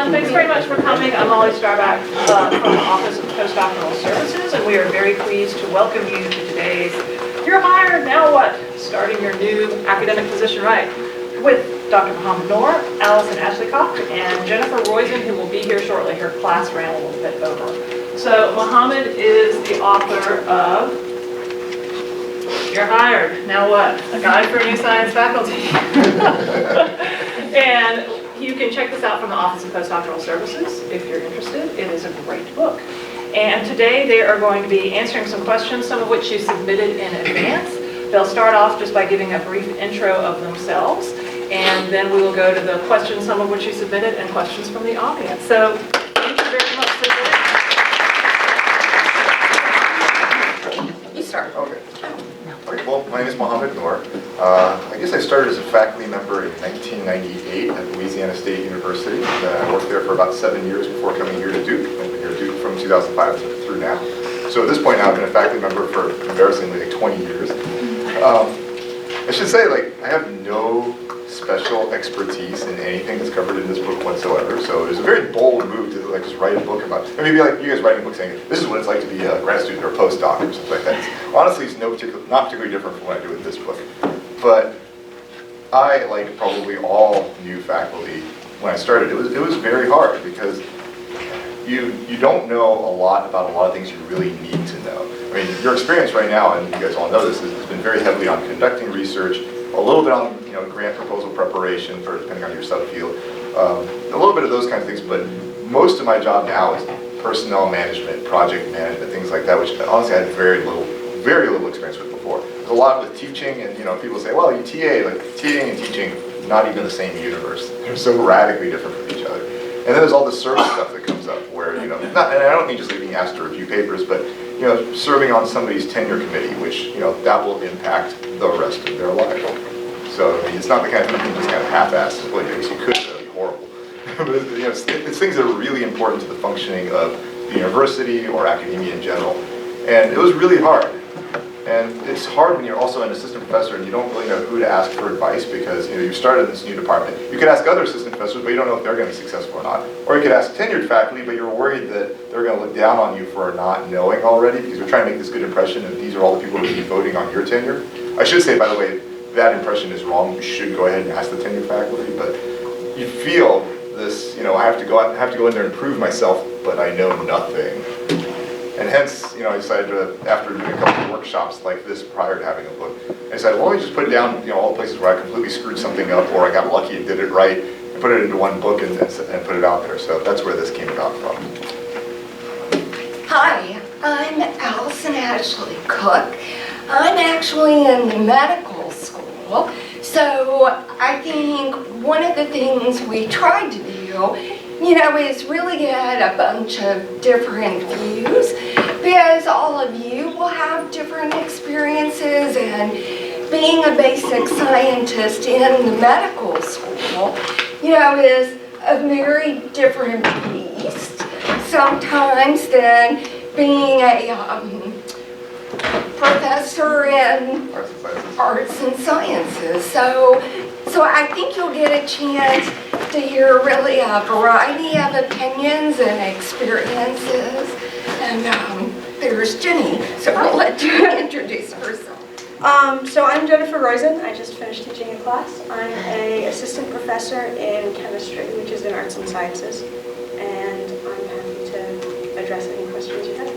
everyone. Thanks very much for coming. I'm Molly Starback from the Office of Postdoctoral Services, and we are very pleased to welcome you to today's You're Hired, Now What? Starting your new academic position right, with Dr. Mohamed Noor, Alison Ashley-Koch, and Jennifer Roizen, who will be here shortly. Her class ran a little bit over. So Mohamed is the author of You're Hired, Now What? A Guide for New Science Faculty. And you can check this out from the Office of Postdoctoral Services if you're interested. It is a great book. And today they are going to be answering some questions, some of which you submitted in advance. They'll start off just by giving a brief intro of themselves, and then we will go to the questions, some of which you submitted, and questions from the audience. So thank you very much for today. You start. Okay. Well, my name is Mohamed Noor. I guess I started as a faculty member in 1998 at Louisiana State University. I worked there for about 7 years before coming here to Duke. I've been here at Duke from 2005 through now. So at this point now, I've been a faculty member for embarrassingly like 20 years. I should say, I have no special expertise in anything that's covered in this book whatsoever. So it was a very bold move to just write a book about, and maybe like you guys writing a book saying, this is what it's like to be a grad student or a postdoc or something like that. Honestly, it's not particularly different from what I do with this book. But I, like probably all new faculty, when I started, it was very hard because you don't know a lot about a lot of things you really need to know. I mean, your experience right now, and you guys all know this, has been very heavily on conducting research, a little bit on grant proposal preparation, for depending on your subfield, a little bit of those kinds of things. But most of my job now is personnel management, project management, things like that, which honestly I had very little experience with before. There's a lot with teaching, and people say, well, you TA, like TAing and teaching, not even the same universe. They're so radically different from each other. And then there's all this service stuff that comes up where, and I don't mean just being asked to review papers, but serving on somebody's tenure committee, which that will impact the rest of their life. So I mean, it's not the kind of thing you can just kind of half-ass. Well, I guess you could, that would be horrible. But it's things that are really important to the functioning of the university or academia in general. And it was really hard. And it's hard when you're also an assistant professor and you don't really know who to ask for advice because you started in this new department. You could ask other assistant professors, but you don't know if they're going to be successful or not. Or you could ask tenured faculty, but you're worried that they're going to look down on you for not knowing already because you're trying to make this good impression and these are all the people who will be voting on your tenure. I should say, by the way, that impression is wrong. You should go ahead and ask the tenured faculty, but you feel this, I have to go in there and prove myself, but I know nothing. And hence, I decided to, after doing a couple of workshops like this prior to having a book, I decided, well, let me just put down, all the places where I completely screwed something up or I got lucky and did it right, and put it into one book and put it out there. So that's where this came about from. Hi, I'm Alison Ashley-Koch. I'm actually in medical school, so I think one of the things we tried to do is really get a bunch of different views because all of you will have different experiences, and being a basic scientist in the medical school, is a very different beast sometimes than being a professor in arts and sciences. So I think you'll get a chance to hear really a variety of opinions and experiences. And there's Jenny, so I'll let you introduce herself. So I'm Jennifer Roizen. I just finished teaching a class. I'm an assistant professor in chemistry, which is in arts and sciences. And I'm happy to address any questions you have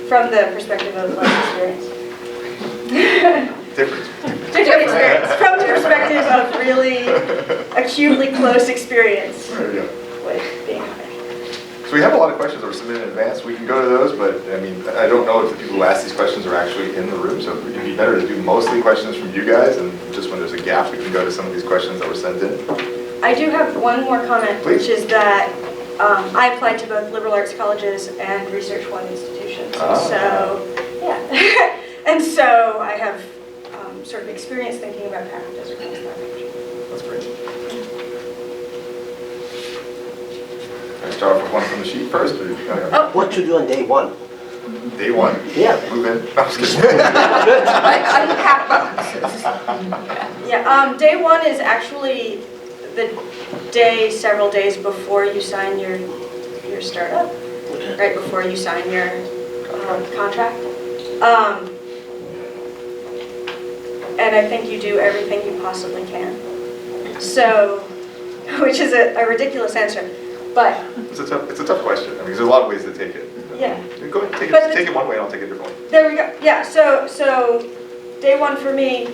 from the perspective of life experience. Different experience. From the perspective of really acutely close experience with being a patient. So we have a lot of questions that were submitted in advance. We can go to those, but I mean, I don't know if the people who ask these questions are actually in the room, so it'd be better to do mostly questions from you guys, and just when there's a gap, we can go to some of these questions that were sent in. I do have one more comment, Please. which is that I applied to both liberal arts colleges and Research One institutions. So, yeah. And so I have sort of experience thinking about practice from that direction. That's great. Can I start off with one from the sheet first? Or, What you do on day one? Day one? Yeah. Move in. No, I'm just kidding. Unpack boxes. Yeah, day one is actually the day, several days before you sign your startup, right before you sign your contract. And I think you do everything you possibly can. So, which is a ridiculous answer, but It's a tough question. I mean, there's a lot of ways to take it. yeah. Go ahead, take it one way, and I'll take it a different way. There we go. Yeah. So day one for me,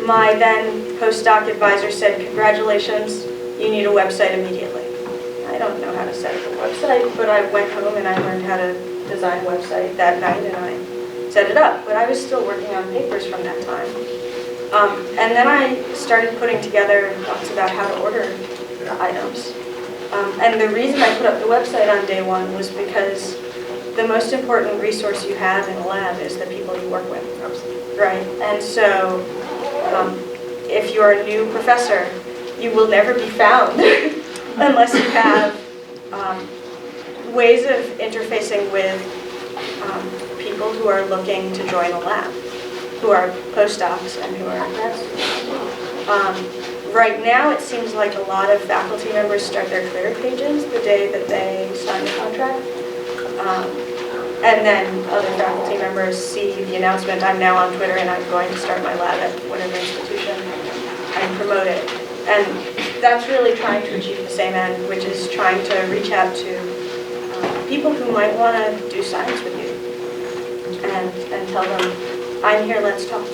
my then postdoc advisor said, "Congratulations, you need a website immediately." I don't know how to set up a website, but I went home and I learned how to design a website that night, and I set it up. But I was still working on papers from that time. And then I started putting together thoughts about how to order items. And the reason I put up the website on day one was because the most important resource you have in a lab is the people you work with, right? And so if you're a new professor, you will never be found unless you have ways of interfacing with people who are looking to join a lab, who are postdocs and who are grad students. Right now, it seems like a lot of faculty members start their Twitter pages the day that they sign the contract. And then other faculty members see the announcement, I'm now on Twitter and I'm going to start my lab at whatever institution, and promote it. And that's really trying to achieve the same end, which is trying to reach out to people who might want to do science with you and tell them, I'm here, let's talk.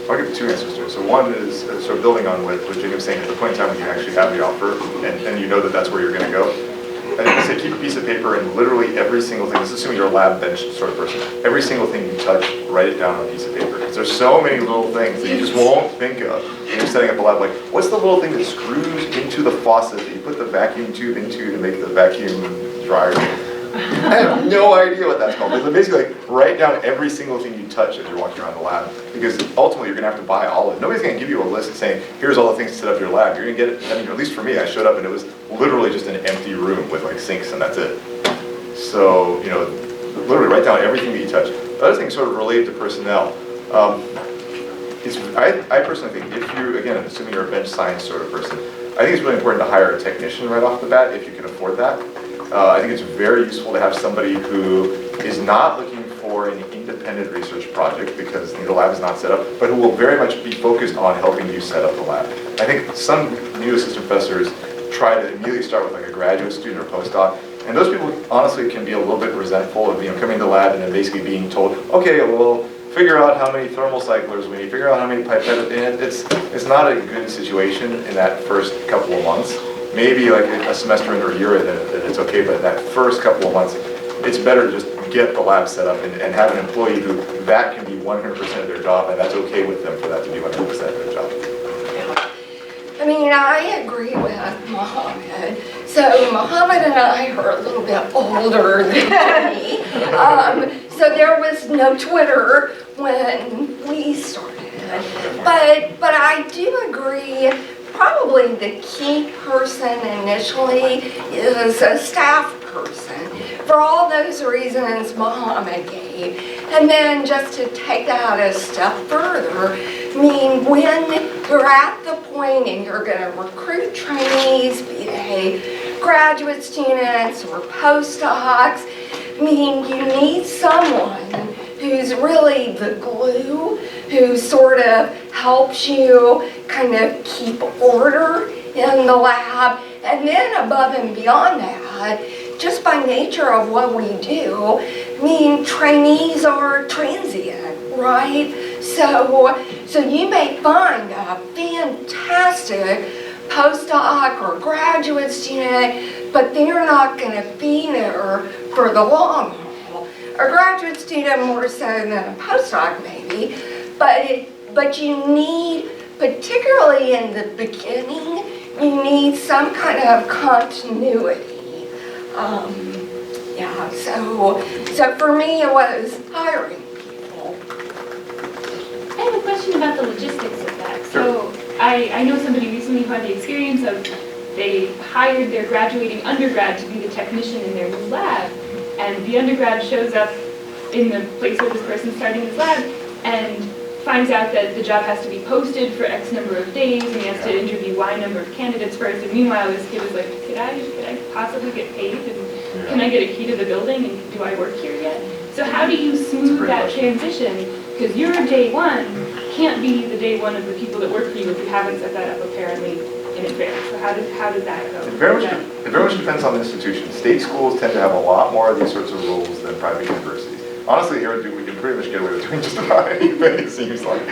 I'll give two answers to it. So one is sort of building on what Jacob was saying, at the point in time when you actually have the offer and you know that that's where you're going to go. I say keep a piece of paper and literally every single thing, this is assuming you're a lab bench sort of person, every single thing you touch, write it down on a piece of paper. Because there's so many little things that you just won't think of when you're setting up a lab. Like, what's the little thing that screws into the faucet that you put the vacuum tube into to make the vacuum dryer? I have no idea what that's called. But basically, like, write down every single thing you touch as you're walking around the lab, because ultimately you're going to have to buy all of it. Nobody's going to give you a list saying, here's all the things to set up your lab. You're going to get it. I mean, at least for me, I showed up and it was literally just an empty room with like sinks and that's it. So, you know, literally write down everything that you touch. The other thing sort of related to personnel. I personally think if you, again, assuming you're a bench science sort of person, I think it's really important to hire a technician right off the bat if you can afford that. I think it's very useful to have somebody who is not looking for an independent research project because the lab is not set up, but who will very much be focused on helping you set up the lab. I think some new assistant professors try to immediately start with like a graduate student or postdoc, and those people honestly can be a little bit resentful of coming to the lab and then basically being told, okay, well, figure out how many thermal cyclers we need, figure out how many pipettes, and it's not a good situation in that first couple of months. Maybe like a semester in or a year in, and it's okay, but that first couple of months, it's better to just get the lab set up and have an employee who that can be 100% of their job, and that's okay with them for that to be 100% of their job. I mean, I agree with Mohamed. So Mohamed and I are a little bit older than me. So there was no Twitter when we started. But I do agree, probably the key person initially is a staff person, for all those reasons Mohamed gave. And then just to take that a step further, I mean, when you're at the point and you're going to recruit trainees, be they graduate students or postdocs, I mean, you need someone who's really the glue, who sort of helps you kind of keep order in the lab. And then above and beyond that, just by nature of what we do, I mean, trainees are transient, right? So you may find a fantastic postdoc or graduate student, but they're not going to be there for the long haul. A graduate student more so than a postdoc maybe, but you need, particularly in the beginning, you need some kind of continuity. Yeah, so for me it was hiring people. I have a question about the logistics of that. So I know somebody recently who had the experience of they hired their graduating undergrad to be the technician in their new lab, and the undergrad shows up in the place where this person's starting his lab and finds out that the job has to be posted for X number of days, and he has to interview Y number of candidates first. And meanwhile, this kid was like, could I possibly get paid? And can I get a key to the building? And do I work here yet? So how do you smooth that transition? Because your day one can't be the day one of the people that work for you if you haven't set that up apparently in advance. So how does that go? It very much depends on the institution. State schools tend to have a lot more of these sorts of rules than private universities. Honestly, here at Duke, we can pretty much get away with doing just about anything, it seems like.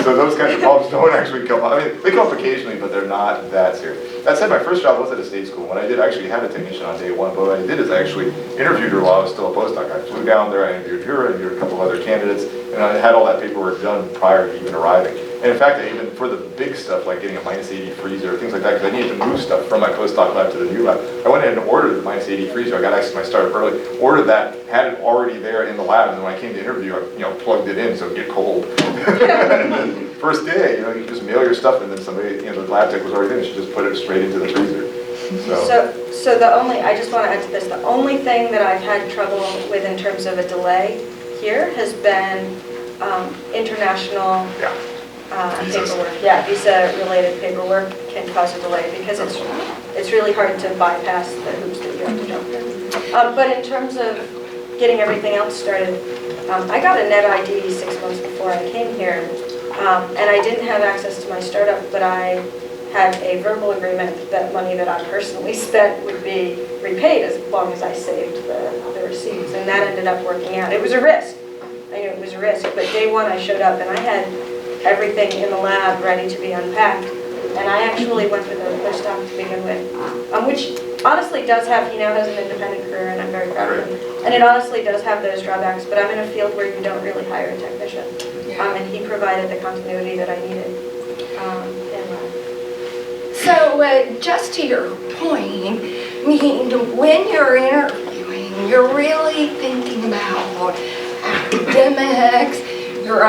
So those kinds of problems don't actually come up. I mean, they come up occasionally, but they're not that serious. That said, my first job was at a state school. When I did actually have a technician on day one, but what I did is I actually interviewed her while I was still a postdoc. I flew down there, I interviewed her, I interviewed a couple of other candidates, and I had all that paperwork done prior to even arriving. And in fact, I even, for the big stuff, like getting a -80 freezer, things like that, because I needed to move stuff from my postdoc lab to the new lab, I went in and ordered the -80 freezer. I got access to my startup early, ordered that, had it already there in the lab, and then when I came to interview, I plugged it in so it'd get cold. And then first day, you just mail your stuff, and then somebody, the lab tech was already finished, just put it straight into the freezer. So the only, I just want to add to this, the only thing that I've had trouble with in terms of a delay here has been international paperwork. Yeah, visa-related paperwork can cause a delay because it's really hard to bypass the hoops that you have to jump through. But in terms of getting everything else started, I got a net ID 6 months before I came here, and I didn't have access to my startup, but I had a verbal agreement that money that I personally spent would be repaid as long as I saved the receipts, and that ended up working out. It was a risk. I knew it was a risk, but day one I showed up and I had everything in the lab ready to be unpacked, and I actually went with a postdoc to begin with, which honestly does have, he now has an independent career, and I'm very proud of him, and it honestly does have those drawbacks, but I'm in a field where you don't really hire a technician, and he provided the continuity that I needed in lab. So just to your point, I mean, when you're interviewing, you're really thinking about academics, your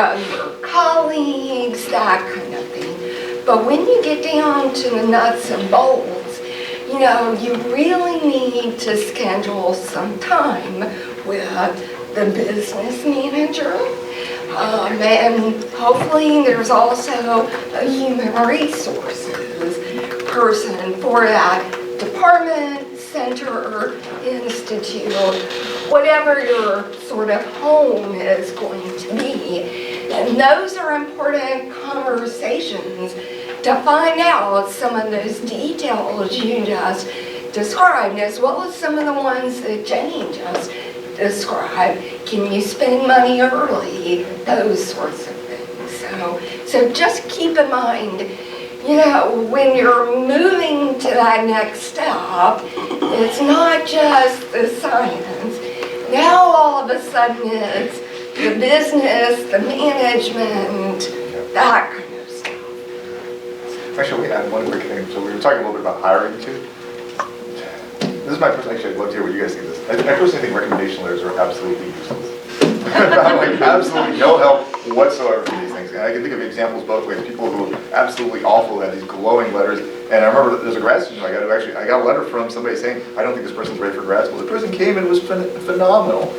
colleagues, that kind of thing. But when you get down to the nuts and bolts, you really need to schedule some time with the business manager. And hopefully there's also a human resources person for that department, center, institute, whatever your sort of home is going to be. And those are important conversations to find out some of those details you just described, as well as some of the ones that Jenny just described. Can you spend money early? Those sorts of things. So just keep in mind, when you're moving to that next step, it's not just the science. Now all of a sudden it's the business, the management, that kind of stuff. Actually, we had one quick thing. So we were talking a little bit about hiring too. This is my personal, actually, I'd love to hear what you guys think of this. I personally think recommendation letters are absolutely useless. Like absolutely no help whatsoever for these things. And I can think of examples both ways. People who are absolutely awful had these glowing letters. And I remember there's a grad student I got a letter from somebody saying, I don't think this person's ready for grad school. The person came and it was phenomenal.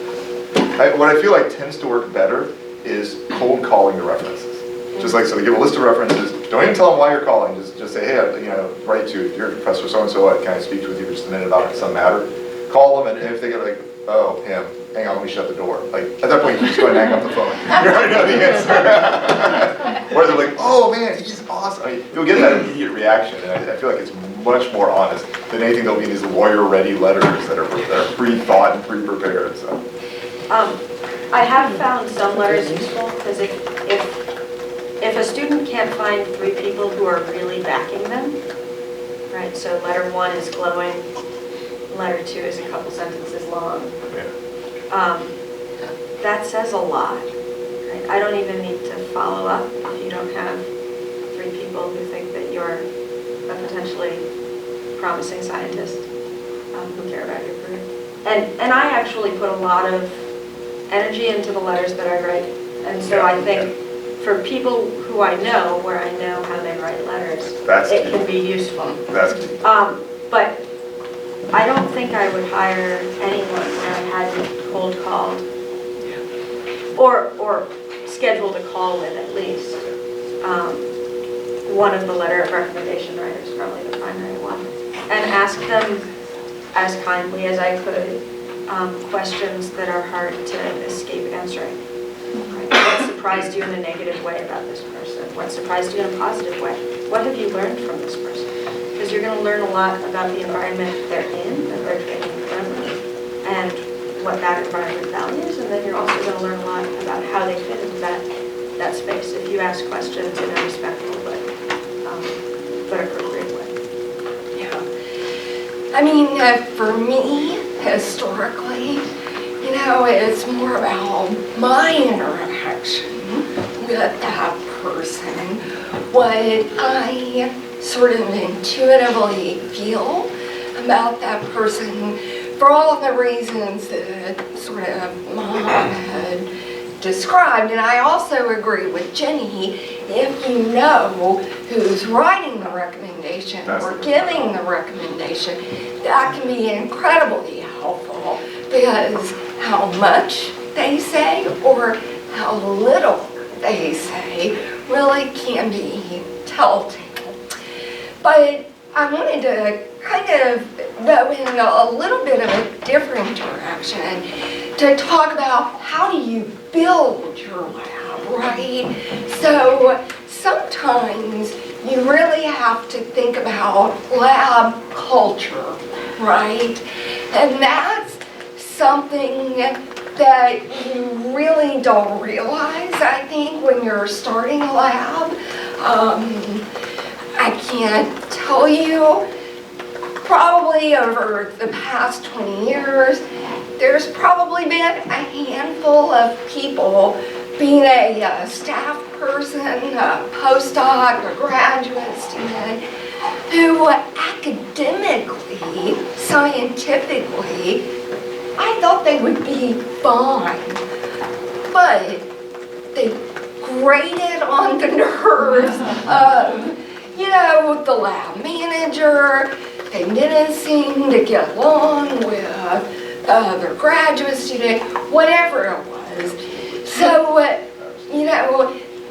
What I feel like tends to work better is cold calling the references. Just like, so they give a list of references. Don't even tell them why you're calling. Just say, hey, write to your professor so-and-so, can I speak with you for just a minute about some matter? Call them, and if they get like, oh, him, hang on, let me shut the door. Like, at that point, you just go and hang up the phone. You already know the answer. Or they're like, oh man, he's awesome. I mean, you'll get that immediate reaction, and I feel like it's much more honest than anything that'll be in these lawyer-ready letters that are pre-thought and pre-prepared. So. I have found some letters useful, because if a student can't find 3 people who are really backing them, right, so letter 1 is glowing, letter 2 is a couple sentences long, that says a lot. Right? I don't even need to follow up if you don't have 3 people who think that you're a potentially promising scientist who care about your career. And I actually put a lot of energy into the letters that I write, and so I think for people who I know, where I know how they write letters, it can be useful. That's key. But I don't think I would hire anyone where I hadn't cold called or scheduled a call with at least one of the letter of recommendation writers, probably the primary one, and ask them as kindly as I could questions that are hard to escape answering. Right? What surprised you in a negative way about this person? What surprised you in a positive way? What have you learned from this person? Because you're going to learn a lot about the environment they're in, that they're taking from, and what that environment values, and then you're also going to learn a lot about how they fit into that space if you ask questions in a respectful but appropriate way. Yeah. I mean, for me, historically, it's more about my interaction with that person, what I sort of intuitively feel about that person for all of the reasons that sort of Mohamed described. And I also agree with Jenny, if you know who's writing the recommendation or giving the recommendation, that can be incredibly helpful, because how much they say or how little they say really can be telltale. But I wanted to kind of go in a little bit of a different direction to talk about how do you build your lab, right? So sometimes you really have to think about lab culture, right? And that's something that you really don't realize, I think, when you're starting a lab. I can't tell you, probably over the past 20 years, there's probably been a handful of people, being a staff person, a postdoc, a graduate student, who academically, scientifically, I thought they would be fine, but they grated on the nerves of, the lab manager. They didn't seem to get along with the other graduate student, whatever it was. So,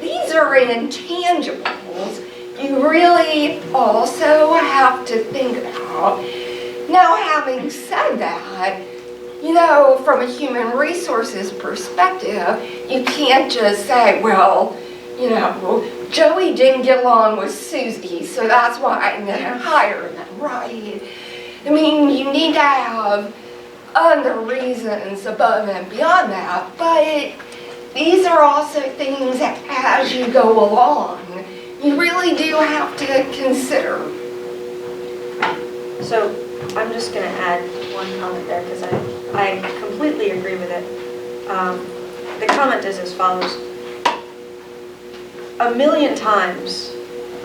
these are intangibles you really also have to think about. Now, having said that, from a human resources perspective, you can't just say, well, Joey didn't get along with Susie, so that's why I'm going to hire them, right? I mean, you need to have other reasons above and beyond that, but these are also things that as you go along, you really do have to consider. So I'm just going to add one comment there, because I completely agree with it. The comment is as follows. A million times,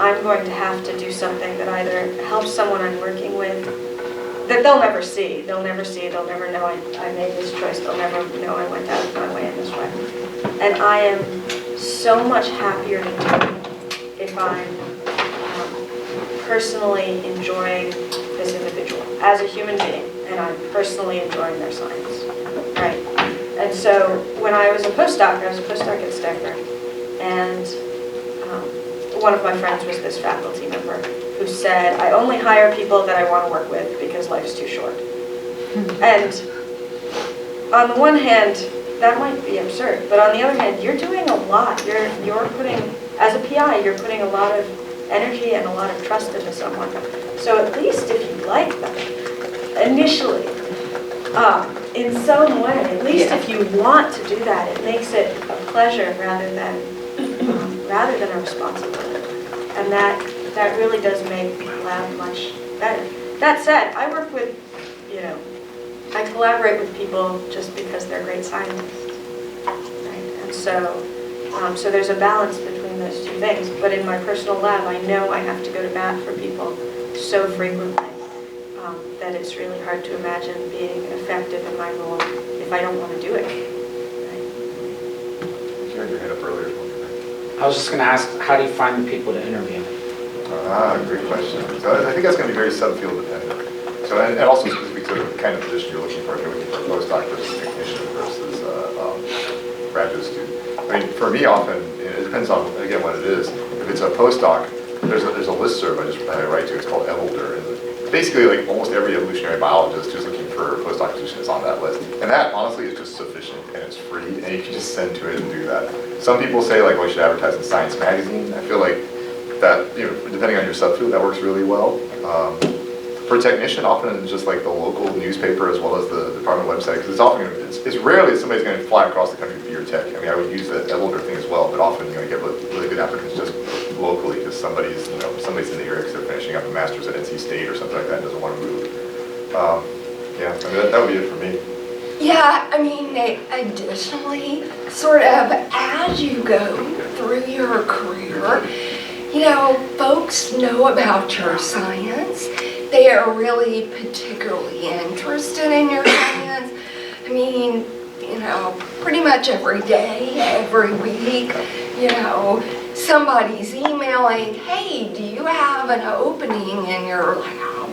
I'm going to have to do something that either helps someone I'm working with, that they'll never see. They'll never know I made this choice. They'll never know I went out of my way in this way. And I am so much happier to do it if I'm personally enjoying this individual as a human being, and I'm personally enjoying their science, right? And so when I was a postdoc at Stanford, and one of my friends was this faculty member who said, I only hire people that I want to work with because life's too short. And on the one hand, that might be absurd, but on the other hand, you're doing a lot. You're putting, as a PI, you're putting a lot of energy and a lot of trust into someone. So at least if you like them, initially, in some way, at least if you want to do that, it makes it a pleasure rather than a responsibility. And that really does make lab much better. That said, I work with, I collaborate with people just because they're great scientists, right? And so there's a balance between those two things. But in my personal lab, I know I have to go to bat for people so frequently that it's really hard to imagine being effective in my role if I don't want to do it. Right? You had your hand up earlier. I was just going to ask, how do you find the people to interview? Great question. So I think that's going to be very subfield dependent. So, and also specific to the kind of position you're looking for. If you're looking for a postdoc versus technician versus graduate student. I mean, for me, often, it depends on, again, what it is. If it's a postdoc, there's a listserv I write to, it's called Evolder. And basically, like, almost every evolutionary biologist who's looking for postdoc position is on that list. And that, honestly, is just sufficient, and it's free, and you can just send to it and do that. Some people say, like, well, you should advertise in Science Magazine. I feel like that, you know, depending on your subfield, that works really well. For a technician, often it's just like the local newspaper as well as the department website, because it's often, it's rarely that somebody's going to fly across the country to be your tech. I mean, I would use the Evolder thing as well, but often, you know, you get really good applicants just locally, because somebody's in the area because they're finishing up a master's at NC State or something like that and doesn't want to move. Yeah, I mean, that would be it for me. Yeah, I mean, additionally, sort of as you go through your career, you know, folks know about your science. They are really particularly interested in your science. I mean, you know, pretty much every day, every week, you know, somebody's emailing, hey, do you have an opening in your lab?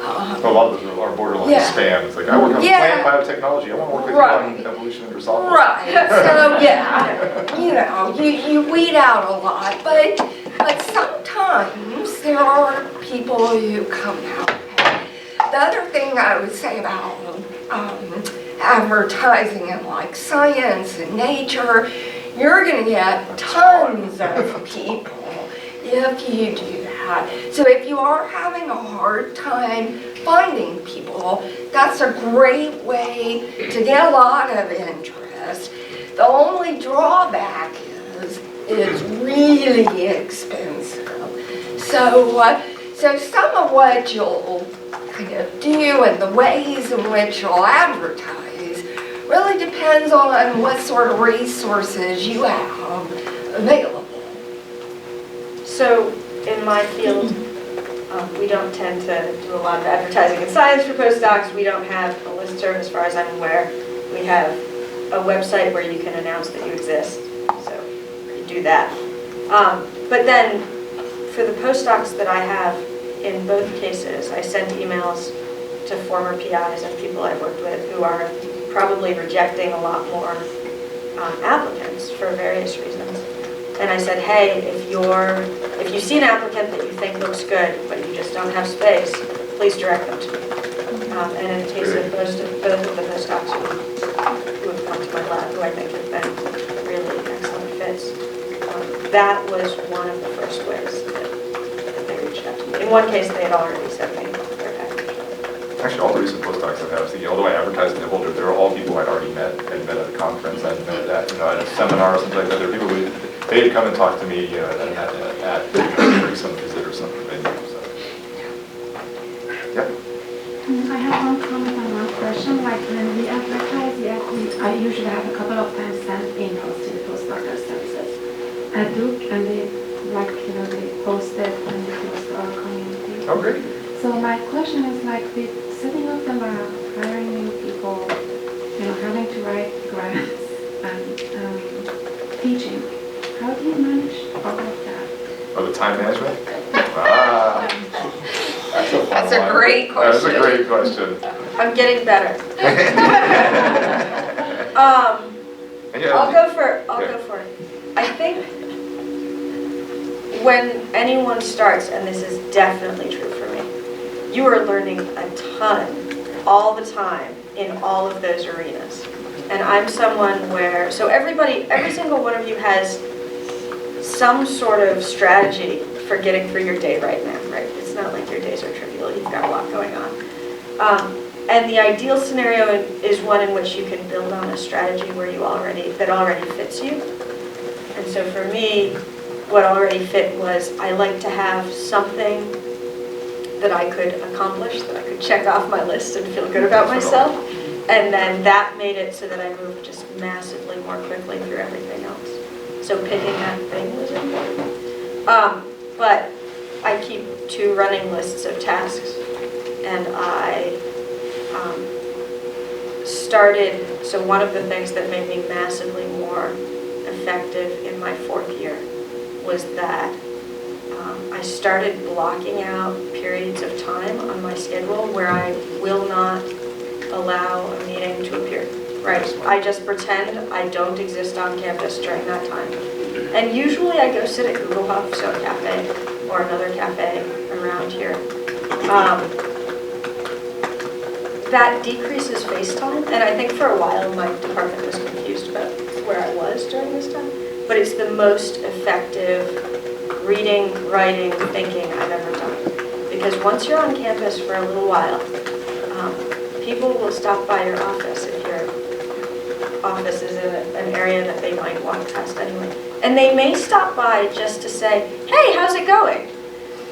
A lot of those are borderline spam. It's like, I work on plant biotechnology. I want to work with you on evolution and Drosophila. Right, so yeah, you know, you weed out a lot, but sometimes there are people who come out. The other thing I would say about advertising in like science and nature, you're going to get tons of people if you do that. So if you are having a hard time finding people, that's a great way to get a lot of interest. The only drawback is it's really expensive. So some of what you'll kind of do and the ways in which you'll advertise really depends on what sort of resources you have available. So in my field, we don't tend to do a lot of advertising in science for postdocs. We don't have a listserv as far as I'm aware. We have a website where you can announce that you exist. So you do that. But then for the postdocs that I have, in both cases, I send emails to former PIs and people I've worked with who are probably rejecting a lot more applicants for various reasons. And I said, hey, if you see an applicant that you think looks good, but you just don't have space, please direct them to me. And in the case of both of the postdocs who have come to my lab, who I think have been really excellent fits, that was one of the first ways that they reached out to me. In one case, they had already sent me their package. Actually, all the recent postdocs I've had, I was thinking, although I advertised in Evolder, they were all people I'd already met. I'd met at a conference, I'd met at, at a seminar or something like that. There were people who, they'd come and talk to me, at some visit or something. So. Yeah. I have one comment and one question. Like when we advertise, I usually have a couple of times sent emails to the postdoctoral services at Duke, and they they post it and they post our community. Oh, great. So my question is like with setting up the lab, hiring new people, having to write grants and teaching. How do you manage all of that? Oh, the time management? That's a great question. That's a great question. I'm getting better. I'll go for it. I think when anyone starts, and this is definitely true for me, you are learning a ton all the time in all of those arenas. And I'm someone where, so every single one of you has some sort of strategy for getting through your day right now, right? It's not like your days are trivial, you've got a lot going on. And the ideal scenario is one in which you can build on a strategy where that already fits you. And so for me, what already fit was I like to have something that I could accomplish, that I could check off my list and feel good about myself. And then that made it so that I moved just massively more quickly through everything else. So picking that thing was important. But I keep 2 running lists of tasks. And I started, so one of the things that made me massively more effective in my 4th year was that I started blocking out periods of time on my schedule where I will not allow a meeting to appear, Right, I just pretend I don't exist on campus during that time. And usually I go sit at Google Hub, so a cafe, or another cafe around here. That decreases face time, and I think for a while my department was confused about where I was during this time. But it's the most effective reading, writing, thinking I've ever done. Because once you're on campus for a little while, people will stop by your office if your office is in an area that they might walk past anyway. And they may stop by just to say, hey, how's it going?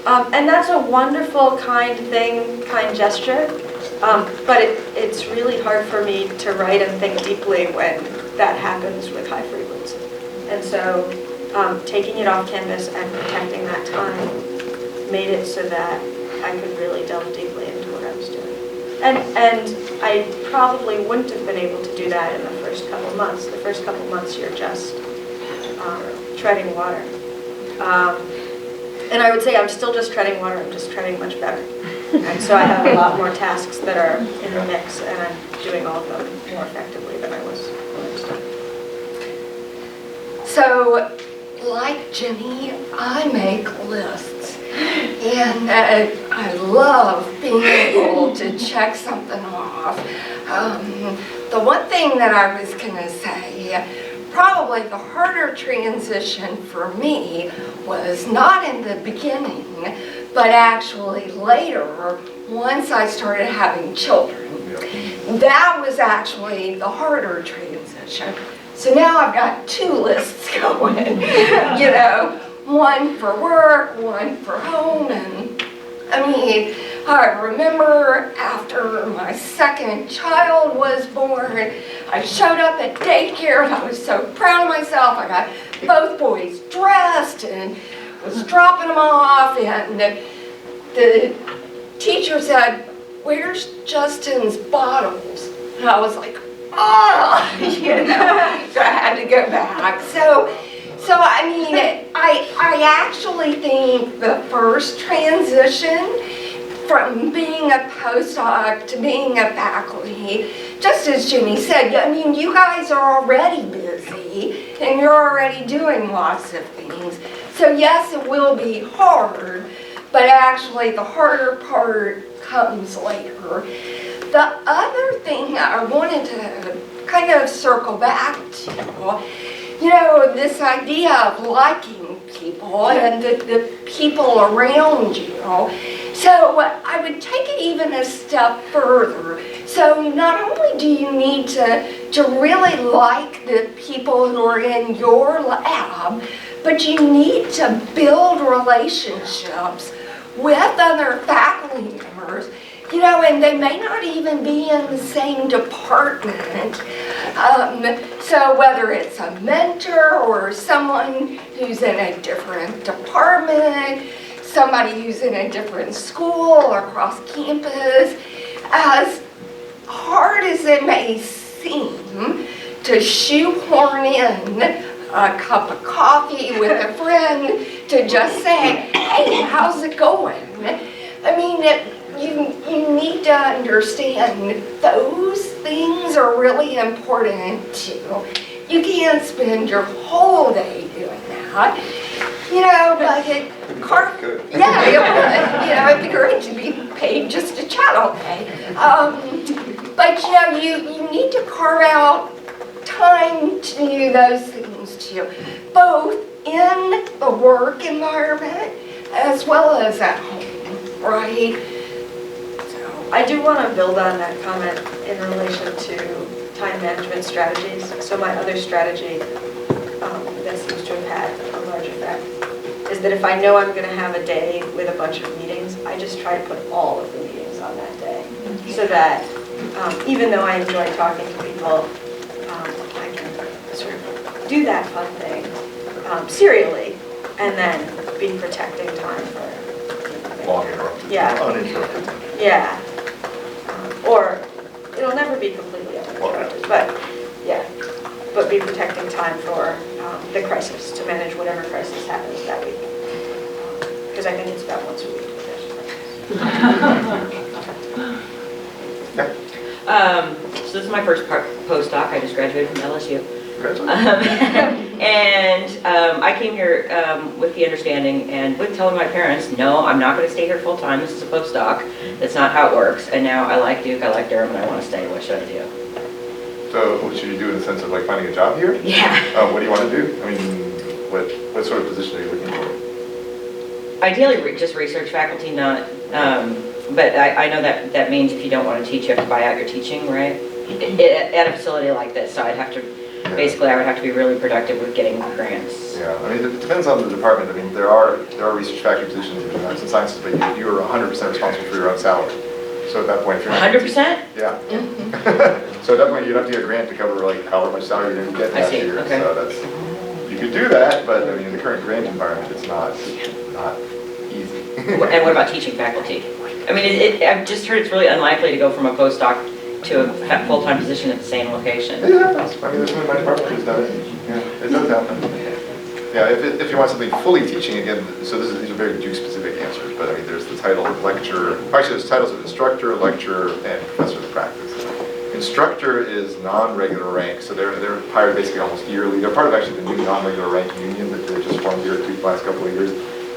And that's a wonderful, kind thing, kind gesture. But it's really hard for me to write and think deeply when that happens with high frequency. And so taking it off campus and protecting that time made it so that I could really delve deeply into what I was doing. And I probably wouldn't have been able to do that in the first couple months. The first couple months you're just treading water. And I would say I'm still just treading water, I'm just treading much better. And so I have a lot more tasks that are in the mix, and I'm doing all of them more effectively than I was when I started. So, like Jenny, I make lists. And I love being able to check something off. The one thing that I was going to say, probably the harder transition for me was not in the beginning, but actually later, once I started having children. That was actually the harder transition. So now I've got 2 lists going, you know, one for work, one for home, and I mean, I remember after my second child was born, I showed up at daycare and I was so proud of myself. I got both boys dressed and was dropping them off, and the teacher said, "Where's Justin's bottles?" And I was like, "Oh," you know, so I had to go back. So I mean, I actually think the first transition from being a postdoc to being a faculty, just as Jenny said, I mean, you guys are already busy and you're already doing lots of things. So yes, it will be hard, but actually the harder part comes later. The other thing I wanted to kind of circle back to, you know, this idea of liking people and the people around you. So I would take it even a step further. So not only do you need to really like the people who are in your lab, but you need to build relationships with other faculty members, you know, and they may not even be in the same department. So whether it's a mentor or someone who's in a different department, somebody who's in a different school or across campus, as hard as it may seem to shoehorn in a cup of coffee with a friend to just say, hey, how's it going? I mean, you need to understand those things are really important too. You can't spend your whole day doing that, you know, but yeah, you know, it'd be great to be paid just to chat all day. But you know, you need to carve out time to do those things too, both in the work environment as well as at home, right? So I do want to build on that comment in relation to time management strategies. So my other strategy that seems to have had a large effect is that if I know I'm going to have a day with a bunch of meetings, I just try to put all of the meetings on that day, so that even though I enjoy talking to people, I can sort of do that fun thing serially, and then be protecting time for Long interrupted. Yeah. Uninterrupted. Yeah. Or it'll never be completely uninterrupted, but yeah. But be protecting time for the crisis, to manage whatever crisis happens that week. Because I think it's about once a week. Yeah. So this is my first postdoc. I just graduated from LSU. Congratulations. I came here with the understanding and with telling my parents, no, I'm not going to stay here full time. This is a postdoc. That's not how it works. And now I like Duke, I like Durham, and I want to stay. What should I do? So what should you do in the sense of like finding a job here? Yeah. What do you want to do? I mean, what sort of position are you looking for? Ideally, just research faculty, not. But I know that means if you don't want to teach, you have to buy out your teaching, right? At a facility like this, so I'd have to. Basically, I would have to be really productive with getting grants. Yeah, I mean, it depends on the department. I mean, there are research faculty positions in arts and sciences, but you are 100% responsible for your own salary. So at that point, if you're not 100%? Yeah. So at that point, you'd have to get a grant to cover like however much salary you're going to get I that see. year. Okay. So that's, you could do that, but I mean, in the current grant environment, it's not easy. And what about teaching faculty? I mean, I've just heard it's really unlikely to go from a postdoc to a full-time position at the same location. It happens. I mean, there's someone in my department who's done it. Yeah, it does happen. Yeah, if you want something fully teaching, again, so these are very Duke-specific answers, but I mean, there's the title of lecturer, actually there's titles of instructor, lecturer, and professor of practice. Instructor is non-regular rank, so they're hired basically almost yearly. They're part of actually the new non-regular rank union that they just formed here at Duke the last couple of years.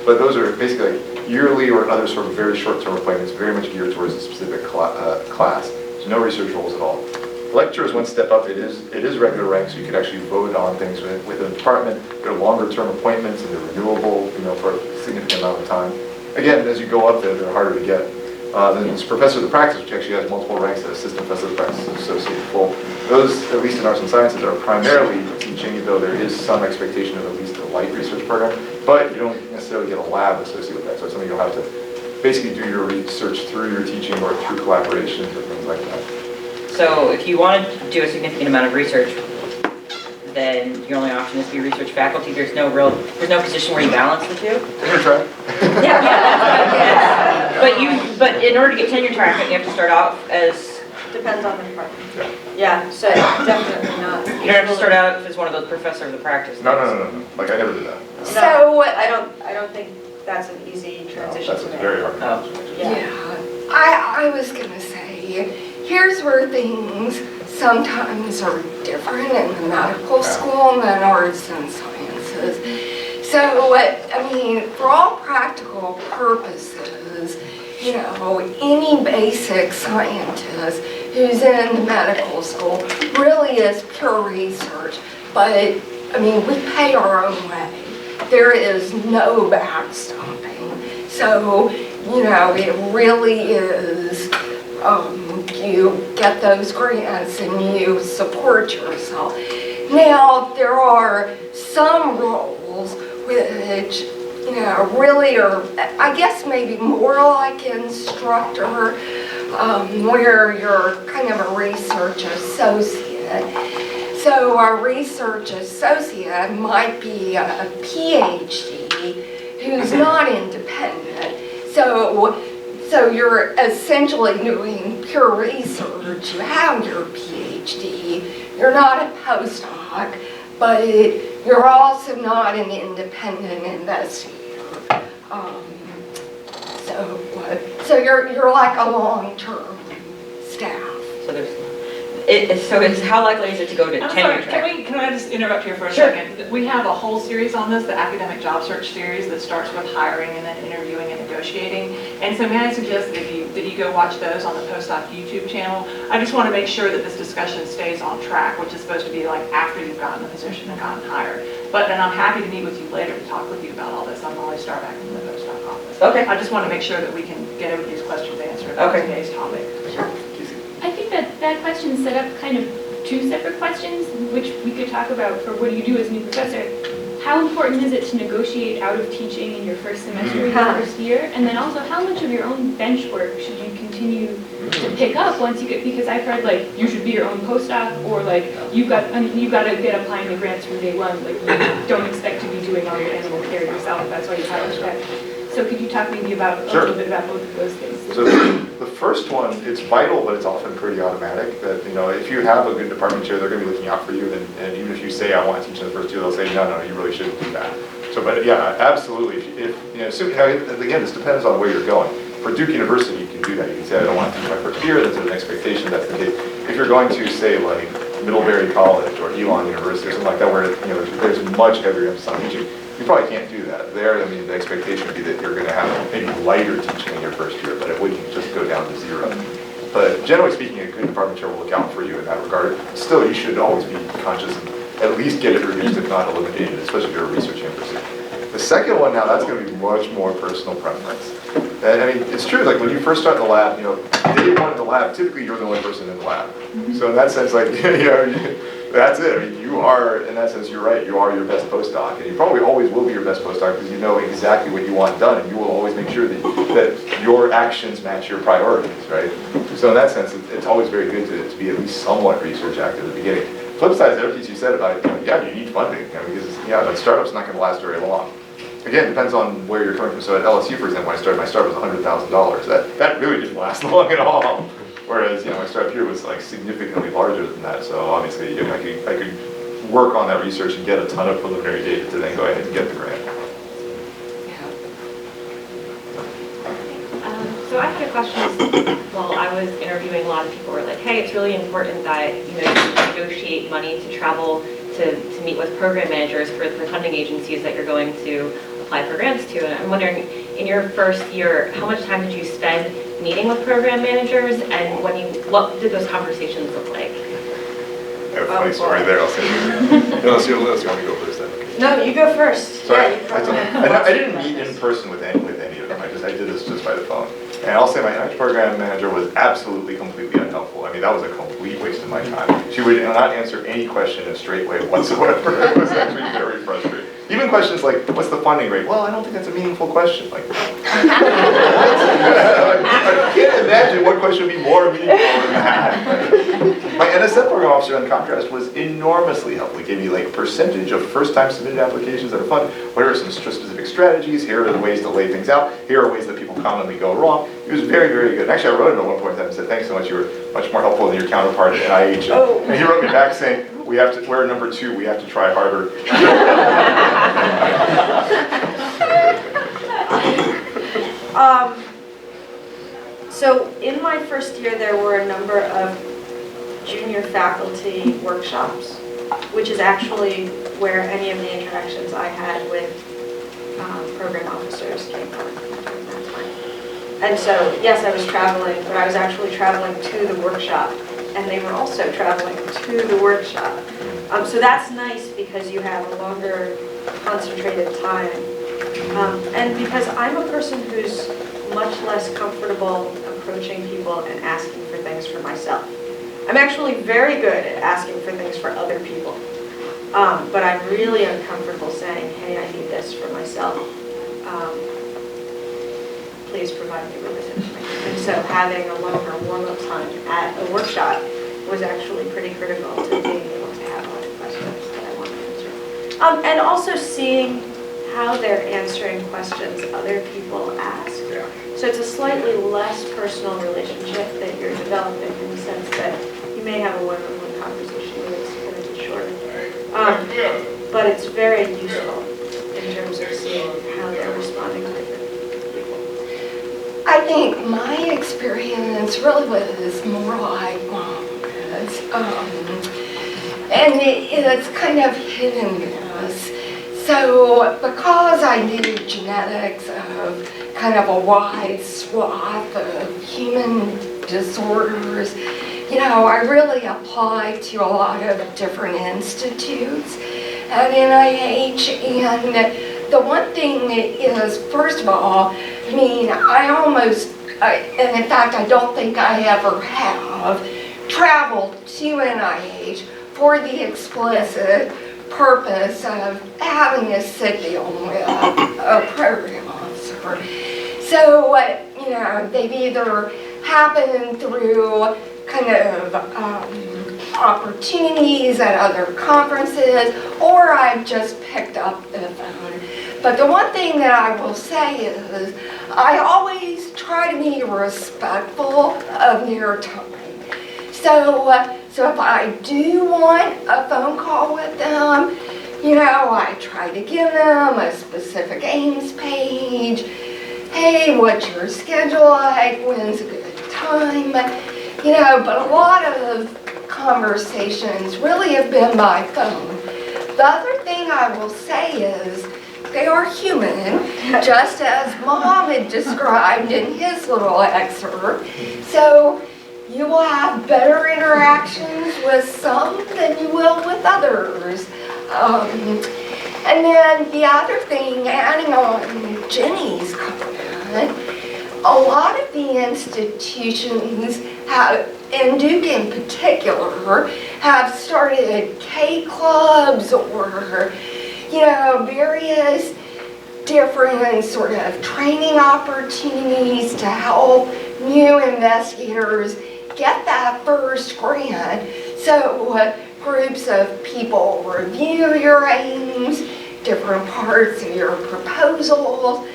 But those are basically like yearly or other sort of very short-term appointments, very much geared towards a specific class. So no research roles at all. Lecturer is one step up. It is regular rank, so you could actually vote on things within a department. There are longer-term appointments, and they're renewable, for a significant amount of time. Again, as you go up there, they're harder to get. Then it's professor of the practice, which actually has multiple ranks, assistant professor of the practice, associate, full. Those, at least in arts and sciences, are primarily teaching, though there is some expectation of at least a light research program. But you don't necessarily get a lab associated with that, so it's something you'll have to basically do your research through your teaching or through collaborations or things like that. So if you want to do a significant amount of research, then your only option is to be research faculty. There's no position where you balance the two. Tenure track. But in order to get tenure track, you have to start off as. Depends on the department. Yeah, so definitely not. You don't have to start out as one of those professor of the practice. No. Like I never did that. So I don't think that's an easy transition That's to make. very hard. yeah, I was gonna say, here's where things sometimes are different in the medical school than arts and sciences. So, I mean, for all practical purposes, any basic scientist who's in the medical school really is pure research. But, I mean, we pay our own way. There is no backstopping. So, it really is, you get those grants and you support yourself. Now, there are some roles which, really are, I guess maybe more like instructor, where you're kind of a research associate. So a research associate might be a PhD who's not independent. So you're essentially doing pure research. You have your PhD. You're not a postdoc, but you're also not an independent investigator. So you're like a long-term staff. So how likely is it to go to I'm tenure sorry, track? can I just interrupt here for a Sure. second? We have a whole series on this, the academic job search series, that starts with hiring and then interviewing and negotiating. And so may I suggest that you go watch those on the Postdoc YouTube channel? I just want to make sure that this discussion stays on track, which is supposed to be like after you've gotten the position and gotten hired. Then I'm happy to meet with you later to talk with you about all this. I'm Molly Starback from the Postdoc office. Okay. I just want to make sure that we can get everybody's questions answered about Okay. today's topic. I think that question set up kind of two separate questions, which we could talk about for what do you do as a new professor. How important is it to negotiate out of teaching in your first semester or your first year? And then also, how much of your own bench work should you continue to pick up once you get, because I've heard you should be your own postdoc, or you got to get applying to grants from day one. You don't expect to be doing all your animal care yourself. That's why you hire a vet. So could you talk maybe about a little bit about both of those things? So the first one, it's vital, but it's often pretty automatic that, if you have a good department chair, they're going to be looking out for you. And even if you say, I want to teach in the first year, they'll say, no, you really shouldn't do that. So, but yeah, absolutely. Again, this depends on where you're going. For Duke University, you can do that. You can say, I don't want to teach my first year. That's an expectation. That's the case. if you're going to say like Middlebury College or Elon University or something like that, where there's much heavier emphasis on teaching, you probably can't do that. There, I mean, the expectation would be that you're going to have maybe lighter teaching in your first year, but it wouldn't just go down to 0. But generally speaking, a good department chair will look out for you in that regard. Still, you should always be conscious and at least get it reduced, if not eliminated, especially if you're a research university. The second one now, that's going to be much more personal preference. And, I mean, it's true, like when you first start in the lab, day one in the lab, typically you're the only person in the lab. So in that sense, like, that's it. I mean, you are, in that sense, you're right, you are your best postdoc. And you probably always will be your best postdoc because you know exactly what you want done, and you will always make sure that your actions match your priorities, right? So in that sense, it's always very good to be at least somewhat research active at the beginning. Flip side is everything you said about, yeah, you need funding, because, but startup's not going to last very long. Again, it depends on where you're coming from. So at LSU, for example, when I started, my start was $100,000. That really didn't last long at all. Whereas, my start here was like significantly larger than that. So obviously, I could work on that research and get a ton of preliminary data to then go ahead and get the grant. So I had a question. While I was interviewing, a lot of people were like, hey, it's really important that you negotiate money to travel to meet with program managers for the funding agencies that you're going to apply for grants to. And I'm wondering, in your first year, how much time did you spend meeting with program managers, and what did those conversations look like? I have a funny story there. I'll say unless you want to go first then. No, you go first. Sorry, Yeah, I didn't meet in person with any of them. I did this just by the phone. And I'll say my NIH program manager was absolutely, completely unhelpful. I mean, that was a complete waste of my time. She would not answer any question in a straight way whatsoever. It was actually very frustrating. Even questions like, what's the funding rate? Well, I don't think that's a meaningful question. Like, I can't imagine what question would be more meaningful than that. My NSF program officer, in contrast, was enormously helpful. He gave me like percentage of first-time submitted applications that are funded. What are some specific strategies? Here are the ways to lay things out. Here are ways that people commonly go wrong. He was very, very good. And actually, I wrote him at one point in time and said, thanks so much. You were much more helpful than your counterpart at NIH. And he wrote me back saying, we're number 2, we have to try harder. So in my first year, there were a number of junior faculty workshops, which is actually where any of the interactions I had with program officers came from at that time. And so, yes, I was traveling, but I was actually traveling to the workshop, and they were also traveling to the workshop. So that's nice because you have a longer concentrated time. And because I'm a person who's much less comfortable approaching people and asking for things for myself. I'm actually very good at asking for things for other people. But I'm really uncomfortable saying, hey, I need this for myself. Please provide me with this information. And so having a longer warm-up time at a workshop was actually pretty critical to being able to have all the questions that I want to answer. And also seeing how they're answering questions other people ask. Yeah. So it's a slightly less personal relationship that you're developing in the sense that you may have a one-on-one conversation with it's going to be shorter. But it's very useful in terms of seeing how they're responding to different people. I think my experience really was more like Mama's, and it's kind of hit and miss. So because I knew genetics of kind of a wide swath of human disorders, I really applied to a lot of different institutes at NIH. And the one thing is, first of all, I mean, and in fact, I don't think I ever have traveled to NIH for the explicit purpose of having to sit down with a program officer. So, they've either happened through kind of opportunities at other conferences, or I've just picked up the phone. But the one thing that I will say is I always try to be respectful of their time. So if I do want a phone call with them, I try to give them a specific aims page. Hey, what's your schedule like? When's a good time? But a lot of conversations really have been by phone. The other thing I will say is they are human, just as Mohamed described in his little excerpt. So you will have better interactions with some than you will with others. And then the other thing, adding on Jenny's comment, a lot of the institutions have, and Duke in particular, have started K clubs or, you know, various different sort of training opportunities to help new investigators get that first grant. So groups of people review your aims, different parts of your proposals,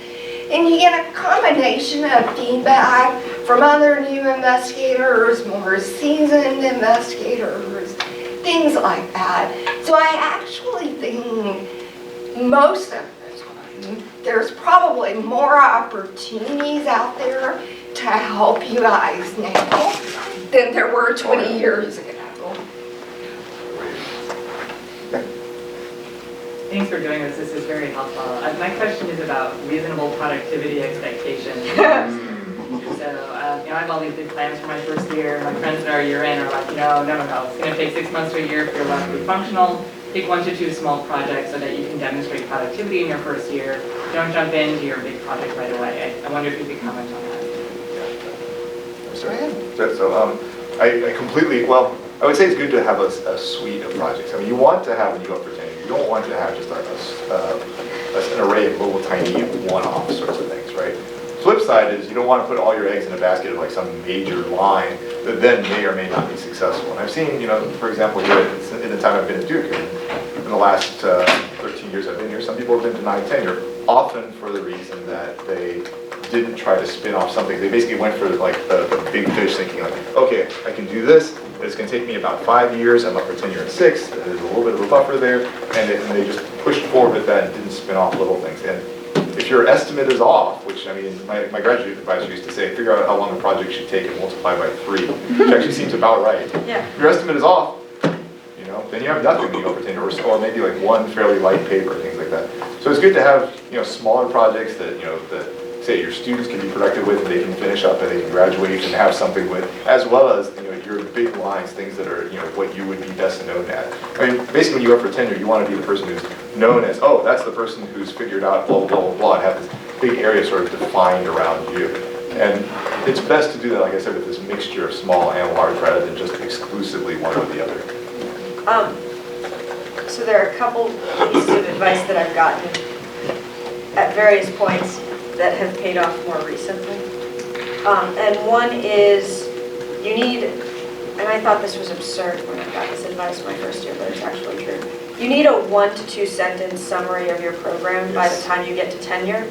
and you get a combination of feedback from other new investigators, more seasoned investigators, things like that. So I actually think most of the time there's probably more opportunities out there to help you guys now than there were 20 years ago. Thanks for doing this. This is very helpful. My question is about reasonable productivity expectations. So, you know, I have all these big plans for my first year. My friends that are a year in are like, no. It's going to take 6 months to a year for your lab to be functional. Pick 1 to 2 small projects so that you can demonstrate productivity in your first year. Don't jump into your big project right away. I wonder if you could comment on that. So I completely, well, I would say it's good to have a suite of projects. I mean, you want to have when you go for tenure. You don't want to have just an array of little tiny one-off sorts of things, right? Flip side is you don't want to put all your eggs in a basket of like some major line that then may or may not be successful. And I've seen, you know, for example, here in the time I've been at Duke, in the last 13 years I've been here, some people have been denied tenure, often for the reason that they didn't try to spin off something. They basically went for like the big fish, thinking like, okay, I can do this. It's going to take me about 5 years. I'm up for tenure in 6. There's a little bit of a buffer there, and they just pushed forward with that and didn't spin off little things. And if your estimate is off, which I mean, my graduate advisor used to say, figure out how long a project should take and multiply by 3, which actually seems about right. Yeah. If your estimate is off, you know, then you have nothing when you go for tenure, or maybe like one fairly light paper, things like that. So it's good to have, you know, smaller projects that, you know, that say your students can be productive with, and they can finish up and they can graduate and have something with, as well as, you know, your big lines, things that are, you know, what you would be best known at. I mean, basically when you go for tenure, you want to be the person who's known as, oh, that's the person who's figured out blah, blah, blah, blah, blah, and have this big area sort of defined around you. And it's best to do that, like I said, with this mixture of small and large rather than just exclusively one or the other. So there are a couple pieces of advice that I've gotten at various points that have paid off more recently. And one is you need, and I thought this was absurd when I got this advice my first year, but it's actually true. You need a 1 to 2 sentence summary of your program by the time you get to tenure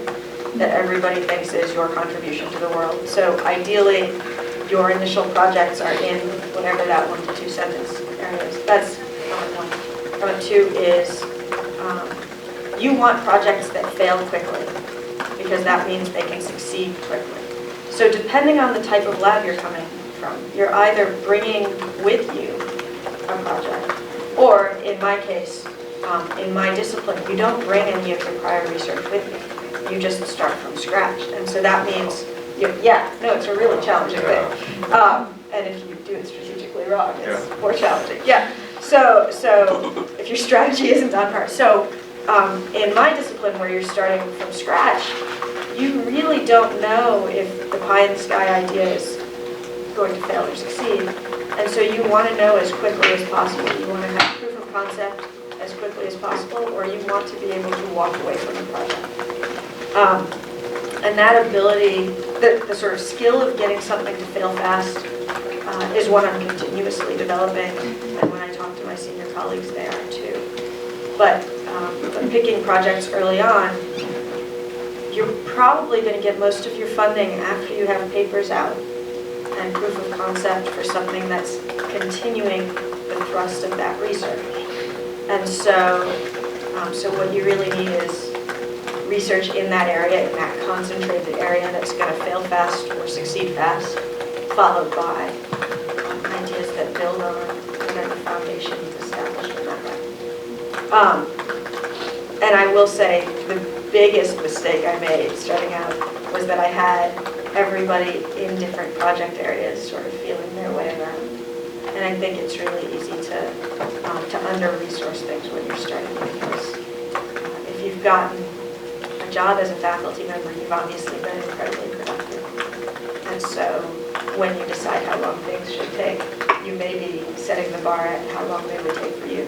that everybody thinks is your contribution to the world. So ideally, your initial projects are in whatever that 1 to 2 sentence area is. That's comment 1. Comment 2 is you want projects that fail quickly, because that means they can succeed quickly. So depending on the type of lab you're coming from, you're either bringing with you a project, or in my case, in my discipline, you don't bring any of your prior research with you. You just start from scratch. And so that means, it's a really challenging thing. And if you do it strategically wrong, it's more challenging. Yeah. So if your strategy isn't on par. So in my discipline, where you're starting from scratch, you really don't know if the pie in the sky idea is going to fail or succeed. And so you want to know as quickly as possible. You want to have proof of concept as quickly as possible, or you want to be able to walk away from the project. And that ability, the sort of skill of getting something to fail fast is one I'm continuously developing. And when I talk to my senior colleagues, they are too. But picking projects early on, you're probably going to get most of your funding after you have papers out and proof of concept for something that's continuing the thrust of that research. And so what you really need is research in that area, in that concentrated area that's going to fail fast or succeed fast, followed by ideas that build on And I will say the biggest mistake I made starting out was that I had everybody in different project areas sort of feeling their way around. And I think it's really easy to under-resource things when you're starting, because if you've gotten a job as a faculty member, you've obviously been incredibly productive. And so when you decide how long things should take, you may be setting the bar at how long they would take for you,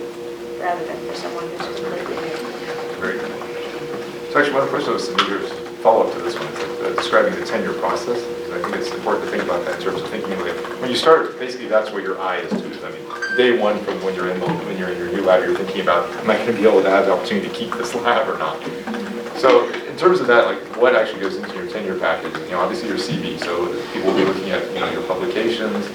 rather than for someone who's completely new. Very good. So actually, one of the questions I was submitting, follow-up to this one, is describing the tenure process. I think it's important to think about that in terms of thinking like when you start, basically that's where your eye is to. I mean, day one from when you're in your new lab, you're thinking about, am I going to be able to have the opportunity to keep this lab or not? So in terms of that, like what actually goes into your tenure package? Obviously your CV. So people will be looking at your publications.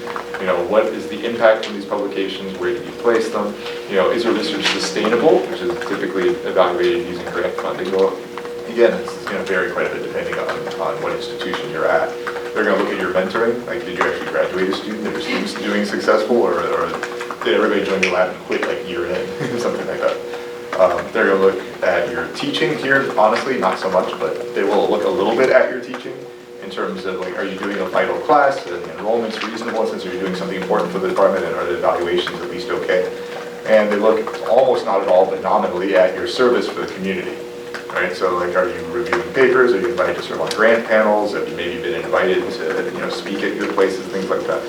What is the impact from these publications? Where do you place them? Is your research sustainable, which is typically evaluated using grant funding? Well, again, this is going to vary quite a bit depending on what institution you're at. They're going to look at your mentoring, like did you actually graduate a student? Are your students doing successful, or did everybody join your lab and quit like a year in, something like that. They're going to look at your teaching here, honestly, not so much, but they will look a little bit at your teaching in terms of like, are you doing a vital class? Are the enrollments reasonable? Since you're doing something important for the department, and are the evaluations at least okay? And they look almost not at all, but nominally at your service for the community. Right, so like, are you reviewing papers? Are you invited to serve on grant panels? Have you maybe been invited to speak at good places, things like that?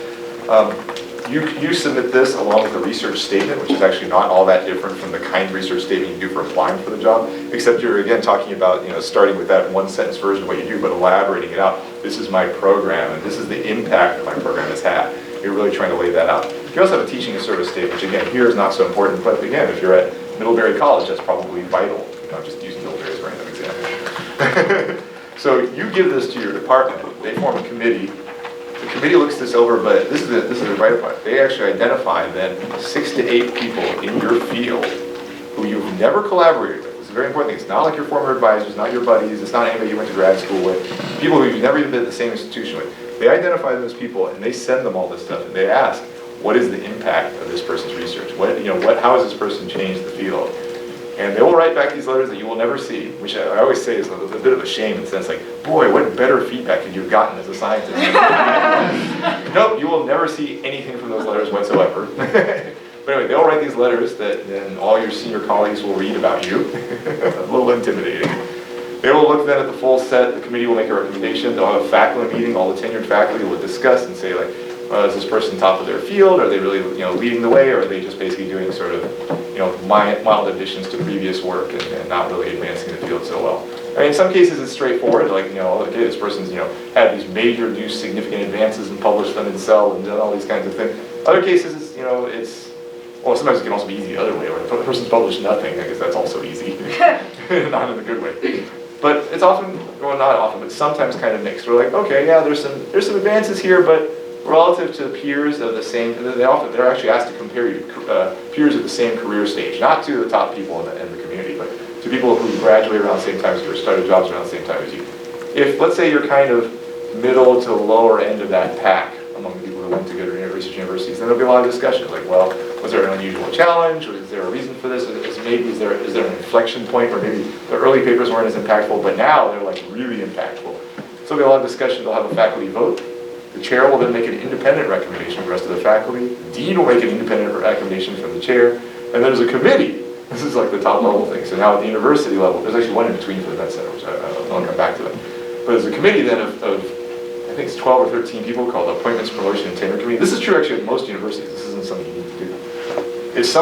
You submit this along with a research statement, which is actually not all that different from the kind of research statement you do for applying for the job, except you're again talking about starting with that one sentence version of what you do, but elaborating it out. This is my program, and this is the impact that my program has had. You're really trying to lay that out. You also have a teaching and service statement, which again here is not so important, but again, if you're at Middlebury College, that's probably vital. I'm just using Middlebury as a random example. So you give this to your department. They form a committee. The committee looks this over, but this is the vital part. They actually identify then 6 to 8 people in your field who you've never collaborated with. It's a very important thing. It's not like your former advisors, not your buddies. It's not anybody you went to grad school with. People who you've never even been at the same institution with. They identify them as people, and they send them all this stuff, and they ask, what is the impact of this person's research? How has this person changed the field? And they will write back these letters that you will never see, which I always say is a bit of a shame in the sense like, boy, what better feedback could you have gotten as a scientist? Nope, you will never see anything from those letters whatsoever. But anyway, they'll write these letters that then all your senior colleagues will read about you. A little intimidating. They will look then at the full set. The committee will make a recommendation. They'll have a faculty meeting. All the tenured faculty will discuss and say like, is this person top of their field? Are they really leading the way? Or are they just basically doing sort of mild additions to previous work and not really advancing the field so well? I mean, in some cases it's straightforward, like, okay, this person's, had these major new significant advances and published them in Cell and done all these kinds of things. Other cases, well, sometimes it can also be easy the other way, where the person's published nothing. I guess that's also easy, not in a good way. But it's often, well, not often, but sometimes kind of mixed. We're like, okay, yeah, there's some advances here, but relative to peers of the same, they're actually asked to compare you to peers of the same career stage, not to the top people in the community, but to people who graduate around the same time as you or started jobs around the same time as you. If, let's say, you're kind of middle to lower end of that pack among the people who went to good research universities, then there'll be a lot of discussions like, well, was there an unusual challenge? Or is there a reason for this? Is there an inflection point where maybe the early papers weren't as impactful, but now they're like really impactful? So there'll be a lot of discussion. They'll have a faculty vote. The chair will then make an independent recommendation for the rest of the faculty. The dean will make an independent recommendation from the chair. And there's a committee. This is like the top level thing. So now at the university level, there's actually one in between for the Med Center, which I'll come back to that. But there's a committee then of I think it's 12 or 13 people called the Appointments, Promotion, and Tenure Committee. This is true actually at most universities. This isn't something you need to do. It's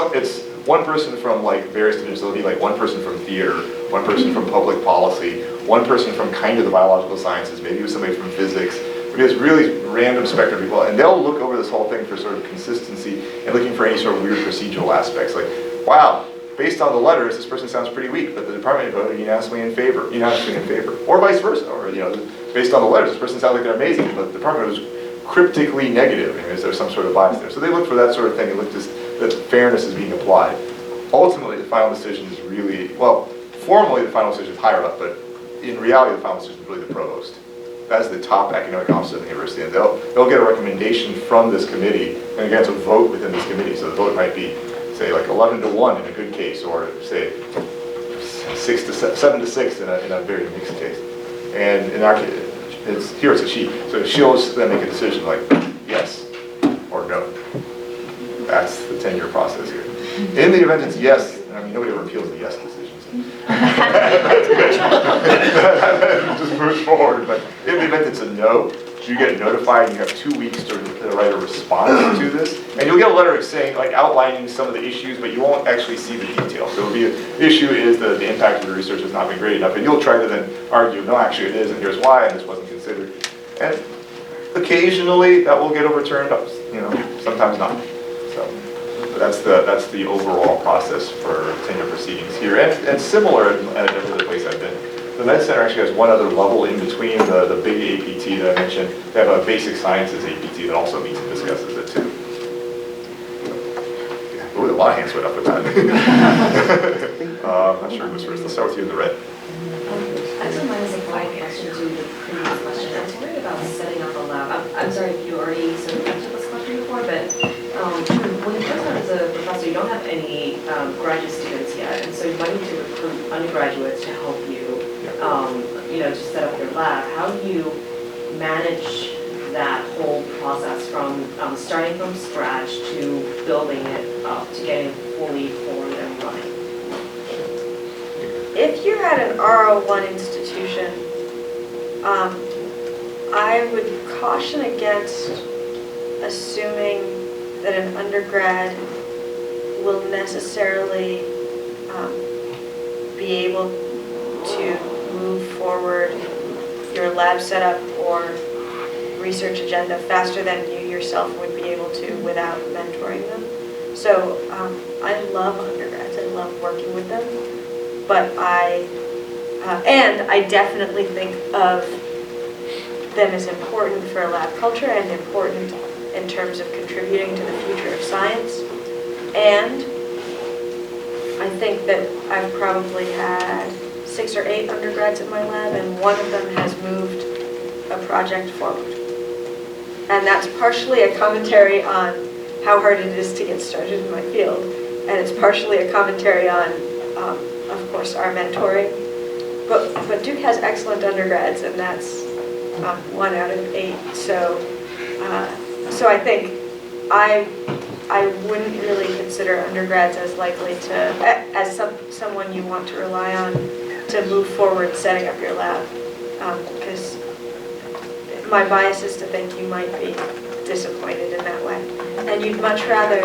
one person from like various divisions. There'll be like one person from theater, one person from public policy, one person from kind of the biological sciences, maybe somebody from physics. Because really random spectrum of people, and they'll look over this whole thing for sort of consistency and looking for any sort of weird procedural aspects. Like, wow, based on the letters, this person sounds pretty weak, but the department voted unanimously in favor, or vice versa. Or based on the letters, this person sounds like they're amazing, but the department was cryptically negative. Is there some sort of bias there? So they look for that sort of thing and look that fairness is being applied. Ultimately, the final decision is really, well, formally the final decision is higher up, but in reality, the final decision is really the provost. That's the top academic officer of the university, and they'll get a recommendation from this committee, and again, it's a vote within this committee. So the vote might be say like 11 to 1 in a good case, or say 7 to 6 in a very mixed case. And in our case, here it's a she. So she'll then make a decision like yes or no. That's the tenure process here. In the event it's yes, I mean nobody ever appeals the yes decisions. Just moves forward. But in the event it's a no, you get notified and you have 2 weeks to write a response to this. And you'll get a letter saying, like outlining some of the issues, but you won't actually see the details. So it'll be the issue is that the impact of the research has not been great enough. And you'll try to then argue, no, actually it is, and here's why, and this wasn't considered. And occasionally that will get overturned, sometimes not. So that's the overall process for tenure proceedings here. And similar at every other place I've been. The Med Center actually has one other level in between the big APT that I mentioned. They have a basic sciences APT that also meets and discusses it too. Yeah. Ooh, a lot of hands went up with that. I'm not sure who was first. Let's start with you in the red. Actually, mine is a follow-up question to the previous question. I was worried about setting up a lab. I'm sorry if you already sort of answered this question before, but when you first start as a professor, you don't have any graduate students yet, and so you might need to recruit undergraduates to help you, to set up your lab. How do you manage that whole process from starting from scratch to building it up to getting fully formed and running? If you're at an R01 institution, I would caution against assuming that an undergrad will necessarily be able to move forward your lab setup or research agenda faster than you yourself would be able to without mentoring them. So I love undergrads. I love working with them. But I definitely think of them as important for lab culture and important in terms of contributing to the future of science. And I think that I've probably had 6 or 8 undergrads in my lab, and one of them has moved a project forward. And that's partially a commentary on how hard it is to get started in my field, and it's partially a commentary on of course, our mentoring. But Duke has excellent undergrads, and that's 1 out of 8. So I think I wouldn't really consider undergrads as likely to, as someone you want to rely on to move forward setting up your lab, because my bias is to think you might be disappointed in that way, and you'd much rather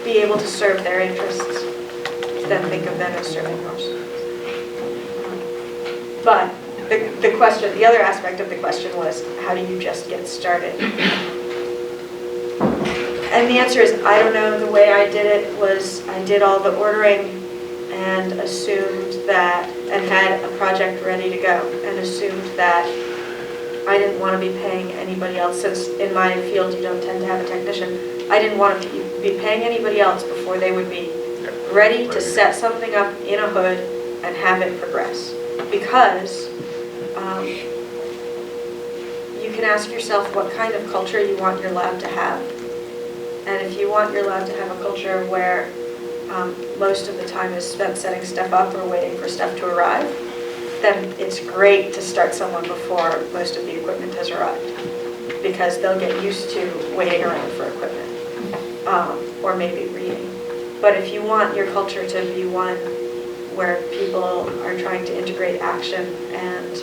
be able to serve their interests than think of them as serving yours. But the other aspect of the question was, how do you just get started? And the answer is, I don't know. The way I did it was I did all the ordering and assumed that, and had a project ready to go, and assumed that I didn't want to be paying anybody else, since in my field you don't tend to have a technician. I didn't want to be paying anybody else before they would be ready to set something up in a hood and have it progress. Because you can ask yourself what kind of culture you want your lab to have. And if you want your lab to have a culture where most of the time is spent setting stuff up or waiting for stuff to arrive, then it's great to start someone before most of the equipment has arrived, because they'll get used to waiting around for equipment, or maybe reading. But if you want your culture to be one where people are trying to integrate action and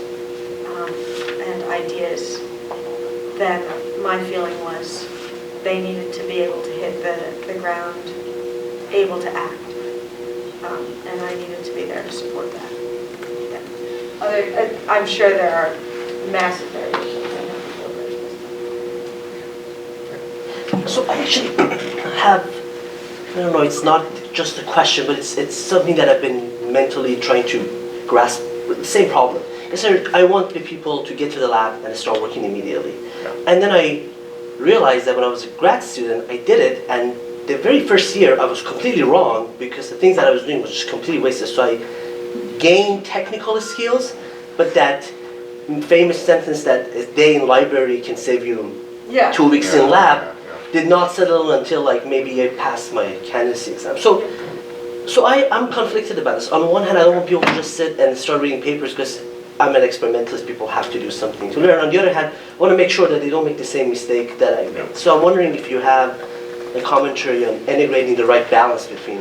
ideas, then my feeling was they needed to be able to hit the ground, able to act, and I needed to be there to support that. Yeah. I'm sure there are massive variations. So I actually have, I don't know, it's not just a question, but it's something that I've been mentally trying to grasp. The same problem. I want the people to get to the lab and start working immediately. And then I realized that when I was a grad student, I did it, and the very first year I was completely wrong, because the things that I was doing was just completely wasted. So I gained technical skills, but that famous sentence that a day in library can save you 2 weeks in lab, did not settle until like maybe I passed my candidacy exam. So I'm conflicted about this. On one hand, I don't want people to just sit and start reading papers because I'm an experimentalist. People have to do something to learn. On the other hand, I want to make sure that they don't make the same mistake that I made. So I'm wondering if you have a commentary on integrating the right balance between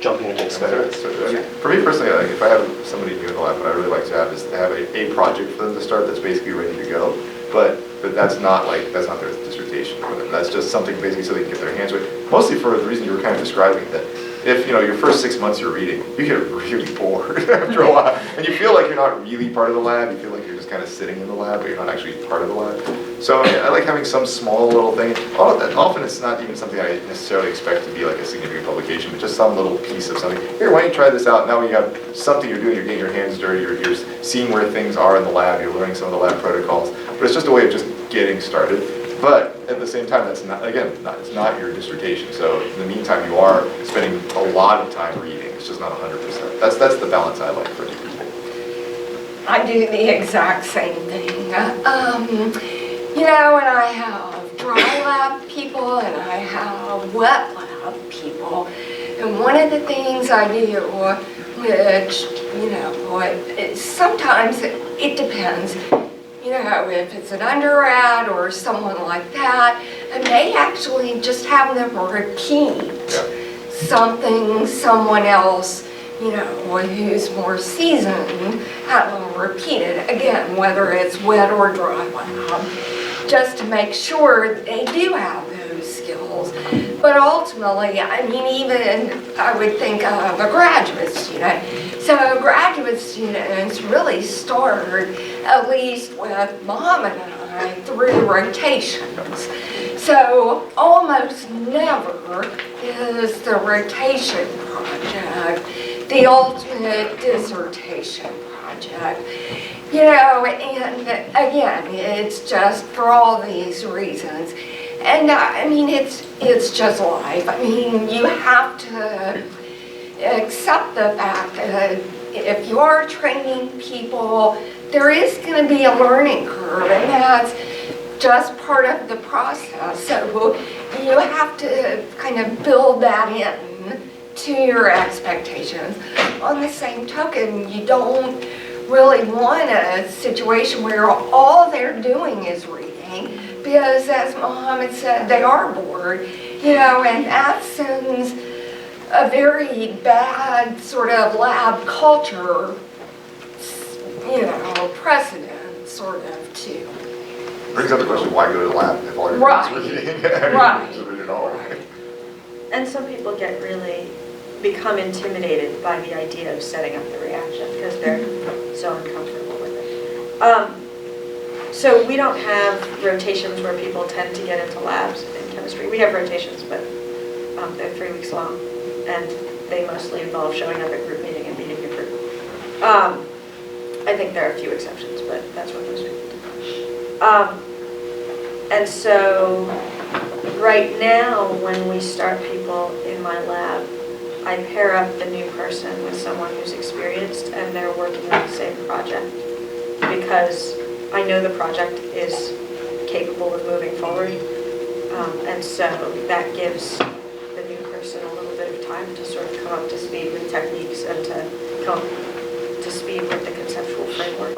jumping into experiments. For me personally, if I have somebody new in the lab, what I really like to have is to have a project for them to start that's basically ready to go. But that's not their dissertation. That's just something basically so they can get their hands with. Mostly for the reason you were kind of describing, that if your first 6 months you're reading, you get really bored after a while, and you feel like you're not really part of the lab. You feel like you're just kind of sitting in the lab, but you're not actually part of the lab. So I like having some small little thing. Often it's not even something I necessarily expect to be like a significant publication, but just some little piece of something. Here, why don't you try this out? Now when you have something you're doing, you're getting your hands dirty, you're seeing where things are in the lab, you're learning some of the lab protocols. But it's just a way of just getting started. But at the same time, that's not, again, it's not your dissertation. So in the meantime, you are spending a lot of time reading. It's just not 100%. That's the balance I like for people. I do the exact same thing. And I have dry lab people and I have wet lab people. And one of the things I do, which, sometimes it depends, if it's an undergrad or someone like that, and they actually just have them repeat something someone else, who's more seasoned, have them repeated, again, whether it's wet or dry lab, just to make sure they do have those skills. But ultimately, even I would think of a graduate student. So graduate students really start, at least with Mohamed and I, through rotations. So almost never is the rotation project the ultimate dissertation project. And again, it's just for all these reasons. And it's just life. You have to accept the fact that if you are training people, there is going to be a learning curve, and that's just part of the process. So you have to kind of build that in to your expectations. On the same token, you don't really want a situation where all they're doing is reading, because as Mohamed said, they are bored, and that sends a very bad sort of lab culture, precedent sort of too. Brings up the question, why go to the lab if all you're doing is reading? Right. And some people become intimidated by the idea of setting up the reaction because they're so uncomfortable with it. So we don't have rotations where people tend to get into labs in chemistry. We have rotations, but they're 3 weeks long, and they mostly involve showing up at group meeting and meeting your group. I think there are a few exceptions, but that's what most people do. And so right now, when we start people in my lab, I pair up the new person with someone who's experienced and they're working on the same project, because I know the project is capable of moving forward. And so that gives the new person a little bit of time to sort of come up to speed with techniques and to come to speed with the conceptual framework.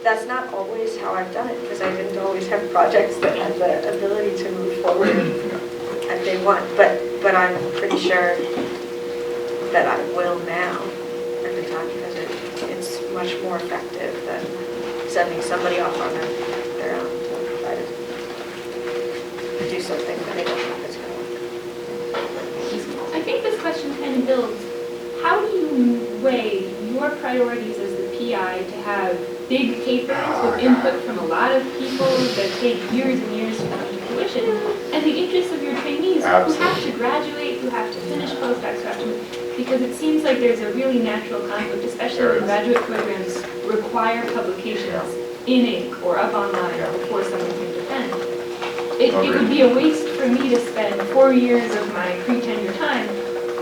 That's not always how I've done it, because I didn't always have projects that had the ability to move forward at day one. But I'm pretty sure that I will now every time, because it's much more effective than sending somebody off on their own to try to do something that they don't think is going to work. I think this question kind of builds, how do you weigh your priorities as the PI to have big papers with input from a lot of people that take years and years to come to fruition, and the interests of your trainees who have to graduate, who have to finish postdocs, because it seems like there's a really natural conflict, especially when graduate programs require publications in ink or up online before someone can defend. It would be a waste for me to spend 4 years of my pre-tenure time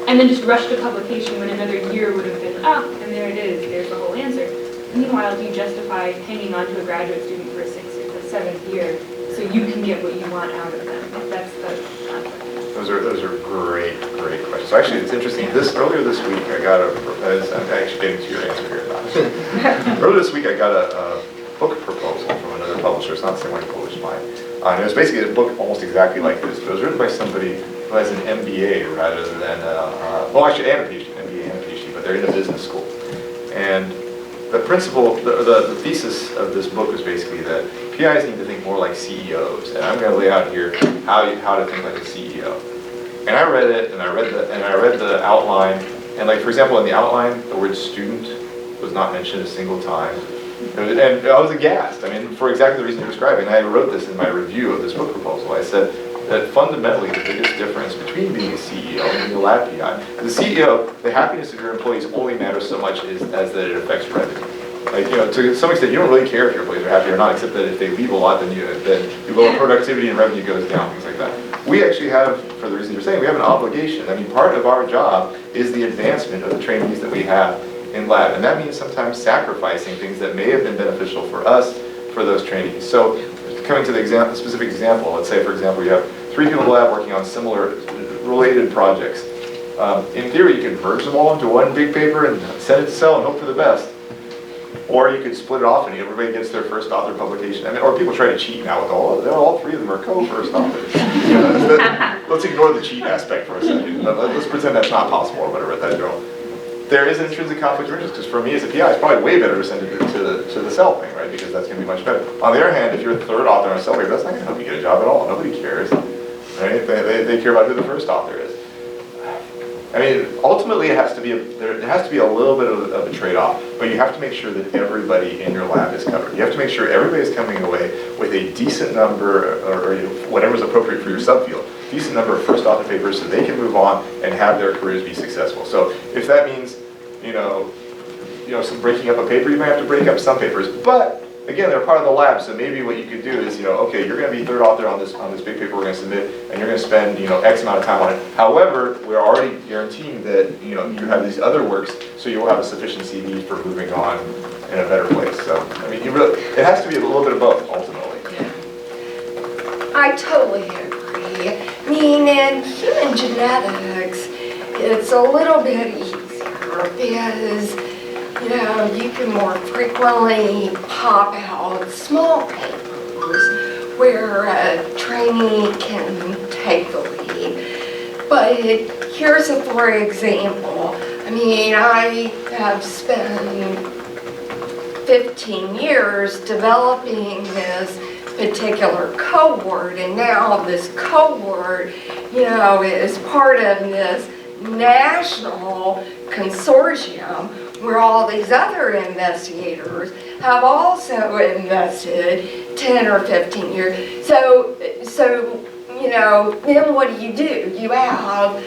and then just rush to publication when another year would have been up, and there it is, there's the whole answer. Meanwhile, do you justify hanging on to a graduate student for a 6th or 7th year so you can get what you want out of them, if that's the concept. Those are great questions. So actually, it's interesting. Earlier this week, I got I'm actually getting to your answer here. Earlier this week, I got a book proposal from another publisher. It's not the same one who published mine. And it was basically a book almost exactly like this. But it was written by somebody who has an MBA rather than, well, actually, and a PhD, MBA and a PhD, but they're in a business school. And the principle, the thesis of this book was basically that PIs need to think more like CEOs, and I'm going to lay out here how to think like a CEO. And I read it, and I read the outline, and like for example, in the outline, the word student was not mentioned a single time, and I was aghast. I mean, for exactly the reason you're describing. I wrote this in my review of this book proposal. I said that fundamentally the biggest difference between being a CEO and being a lab PI, the CEO, the happiness of your employees only matters so much as that it affects revenue. Like, to some extent, you don't really care if your employees are happy or not, except that if they leave a lot, then your productivity and revenue goes down, things like that. We actually have, for the reasons you're saying, we have an obligation. I mean, part of our job is the advancement of the trainees that we have in lab, and that means sometimes sacrificing things that may have been beneficial for us, for those trainees. So, coming to the specific example, let's say, for example, you have 3 people in the lab working on similar, related projects. In theory, you could merge them all into one big paper and send it to Cell and hope for the best. Or you could split it off and everybody gets their first author publication. I mean, or people try to cheat now with all 3 of them are co-first authors. Let's ignore the cheat aspect for a second. Let's pretend that's not possible or whatever at that joke. There is an intrinsic conflict of interest, because for me as a PI, it's probably way better to send it to the Cell thing, right? Because that's going to be much better. On the other hand, if you're the 3rd author on a Cell paper, that's not going to help you get a job at all. Nobody cares, right? They care about who the first author is. I mean, ultimately, there has to be a little bit of a trade-off, but you have to make sure that everybody in your lab is covered. You have to make sure everybody's coming away with a decent number, or whatever's appropriate for your subfield, decent number of first author papers, so they can move on and have their careers be successful. So if that means, some breaking up a paper, you might have to break up some papers, but again, they're part of the lab, so maybe what you could do is, okay, you're going to be 3rd author on this big paper we're going to submit, and you're going to spend, X amount of time on it. However, we're already guaranteeing that, you have these other works, so you'll have a sufficient CV for moving on in a better place. So, I mean, it has to be a little bit of both, ultimately. I totally agree. I mean, in human genetics, it's a little bit easier because you can more frequently pop out small papers where a trainee can take the lead. But here's for example. I mean, I have spent 15 years developing this particular cohort, and now this cohort, is part of this national consortium where all these other investigators have also invested 10 or 15 years. So then what do? You have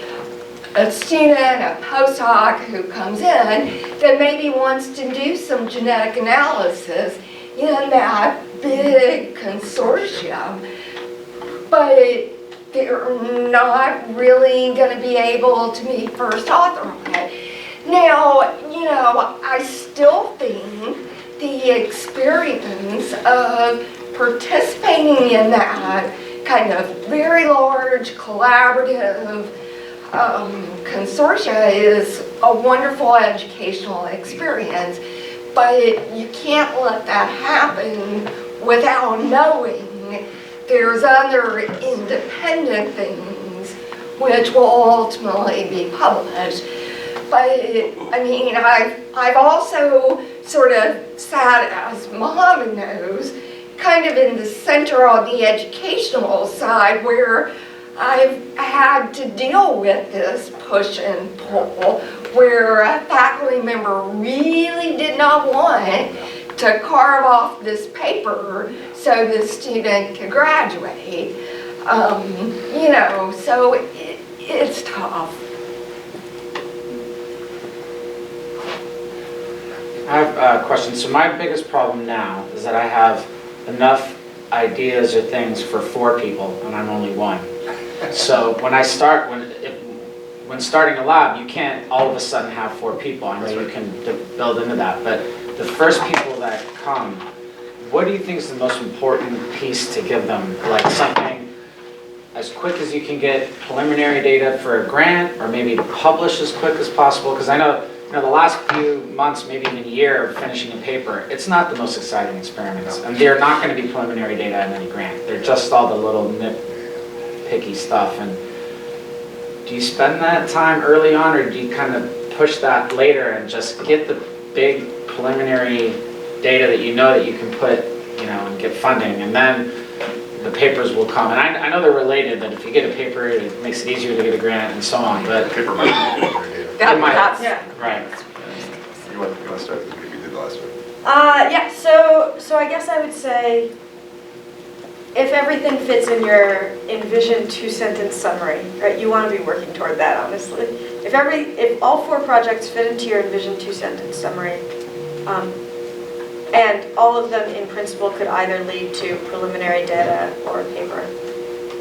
a student, a postdoc who comes in that maybe wants to do some genetic analysis in that big consortium, but they're not really going to be able to be first author on it. Now, I still think the experience of participating in that kind of very large collaborative consortia is a wonderful educational experience, but you can't let that happen without knowing there's other independent things which will ultimately be published. But I mean, I've also sort of sat, as Mohamed knows, kind of in the center on the educational side where I've had to deal with this push and pull where a faculty member really did not want to carve off this paper so the student could graduate. So it's tough. I have a question. So my biggest problem now is that I have enough ideas or things for 4 people, and I'm only 1. So when starting a lab, you can't all of a sudden have 4 people. I know you can build into that, but the first people that come, what do you think is the most important piece to give them? Like something as quick as you can get preliminary data for a grant, or maybe publish as quick as possible? Because I know, the last few months, maybe even a year of finishing a paper, it's not the most exciting experiments. And they're not going to be preliminary data in any grant. They're just all the little nitpicky stuff. And do you spend that time early on, or do you kind of push that later and just get the big preliminary data that you know that you can put, and get funding, and then the papers will come? And I know they're related, that if you get a paper, it makes it easier to get a grant and so on, but Paper might be preliminary data. it might, Yeah. right. You want to start? We did the last one. Yeah, so I guess I would say, if everything fits in your envisioned 2-sentence summary, right, you want to be working toward that, honestly. If all 4 projects fit into your envisioned 2-sentence summary, and all of them in principle could either lead to preliminary data or a paper,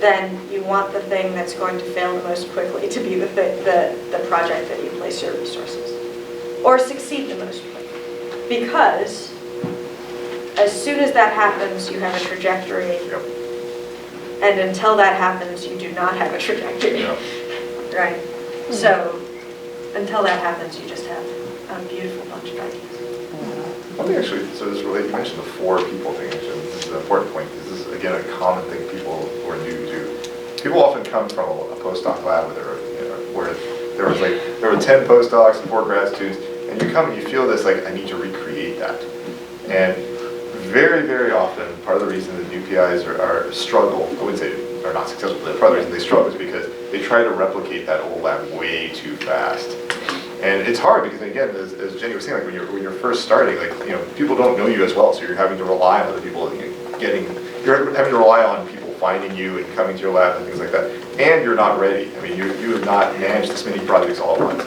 then you want the thing that's going to fail the most quickly to be the project that you place your resources, or succeed the most quickly. Because as soon as that happens, you have a trajectory, and until that happens, you do not have a trajectory, right? So until that happens, you just have a beautiful bunch of ideas. One thing actually, so this related, you mentioned the 4 people thing, actually. This is an important point, because this is, again, a common thing people who are new do. People often come from a postdoc lab where there were 10 postdocs and 4 grad students, and you come and you feel this, like, I need to recreate that. And very, very often, part of the reason that new PIs are struggle, I wouldn't say are not successful, but part of the reason they struggle is because they try to replicate that old lab way too fast. And it's hard because, again, as Jenny was saying, like when you're first starting, like, people don't know you as well, so you're having to rely on other people, you're having to rely on people finding you and coming to your lab and things like that. And you're not ready. I mean, you have not managed this many projects all at once.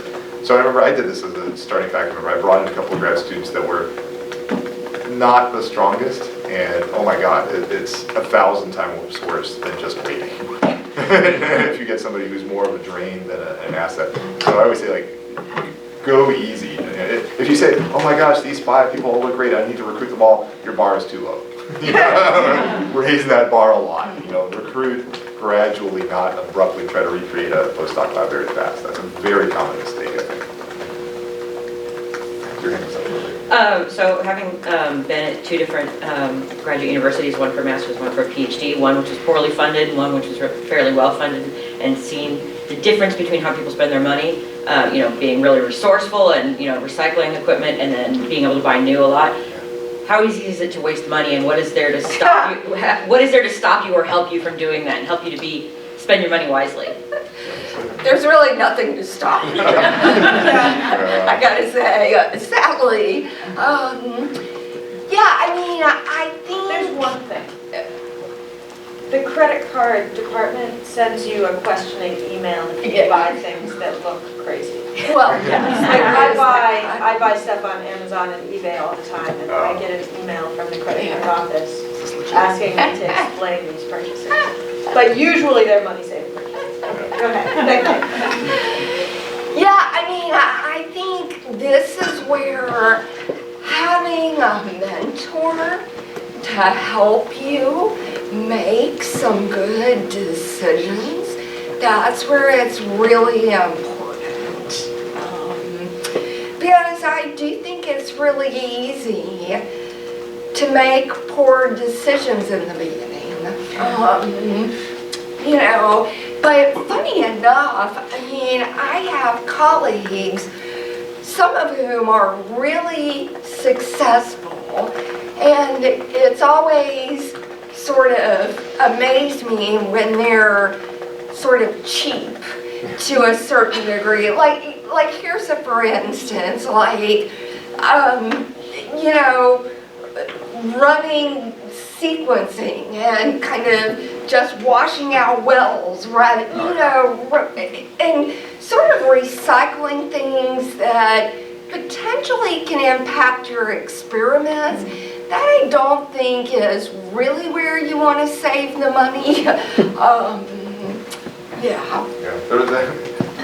So I remember I did this as a starting factor. I brought in a couple of grad students that were not the strongest, and oh my God, it's 1,000 times worse than just waiting. If you get somebody who's more of a drain than an asset. So I always say, like, go easy. If you say, oh my gosh, these 5 people all look great, I need to recruit them all, your bar is too low. Raise that bar a lot. Recruit gradually, not abruptly try to recreate a postdoc lab very fast. That's a very common mistake, I think. Your hand is up earlier. So having been at 2 different graduate universities, one for a master's, one for a PhD, one which was poorly funded, one which was fairly well funded, and seen the difference between how people spend their money, being really resourceful and, recycling equipment and then being able to buy new a lot. How easy is it to waste money, and what is there to stop you? What is there to stop you or help you from doing that and help you to spend your money wisely? There's really nothing to stop you. I gotta say, sadly. Yeah, I mean, I think... There's one thing. The credit card department sends you a questioning email if you buy things that look crazy. Well, I buy stuff on Amazon and eBay all the time, and I get an email from the credit card office asking me to explain these purchases. But usually they're money-saving purchases. Go ahead. Thank you. Yeah, I mean, I think this is where having a mentor to help you make some good decisions, that's where it's really important. Because I do think it's really easy to make poor decisions in the beginning. But funny enough, I mean, I have colleagues, some of whom are really successful, and it's always sort of amazed me when they're sort of cheap to a certain degree. Like here's a for instance, like, running sequencing and kind of just washing out wells, right? And sort of recycling things that potentially can impact your experiments. That I don't think is really where you want to save the money. Yeah.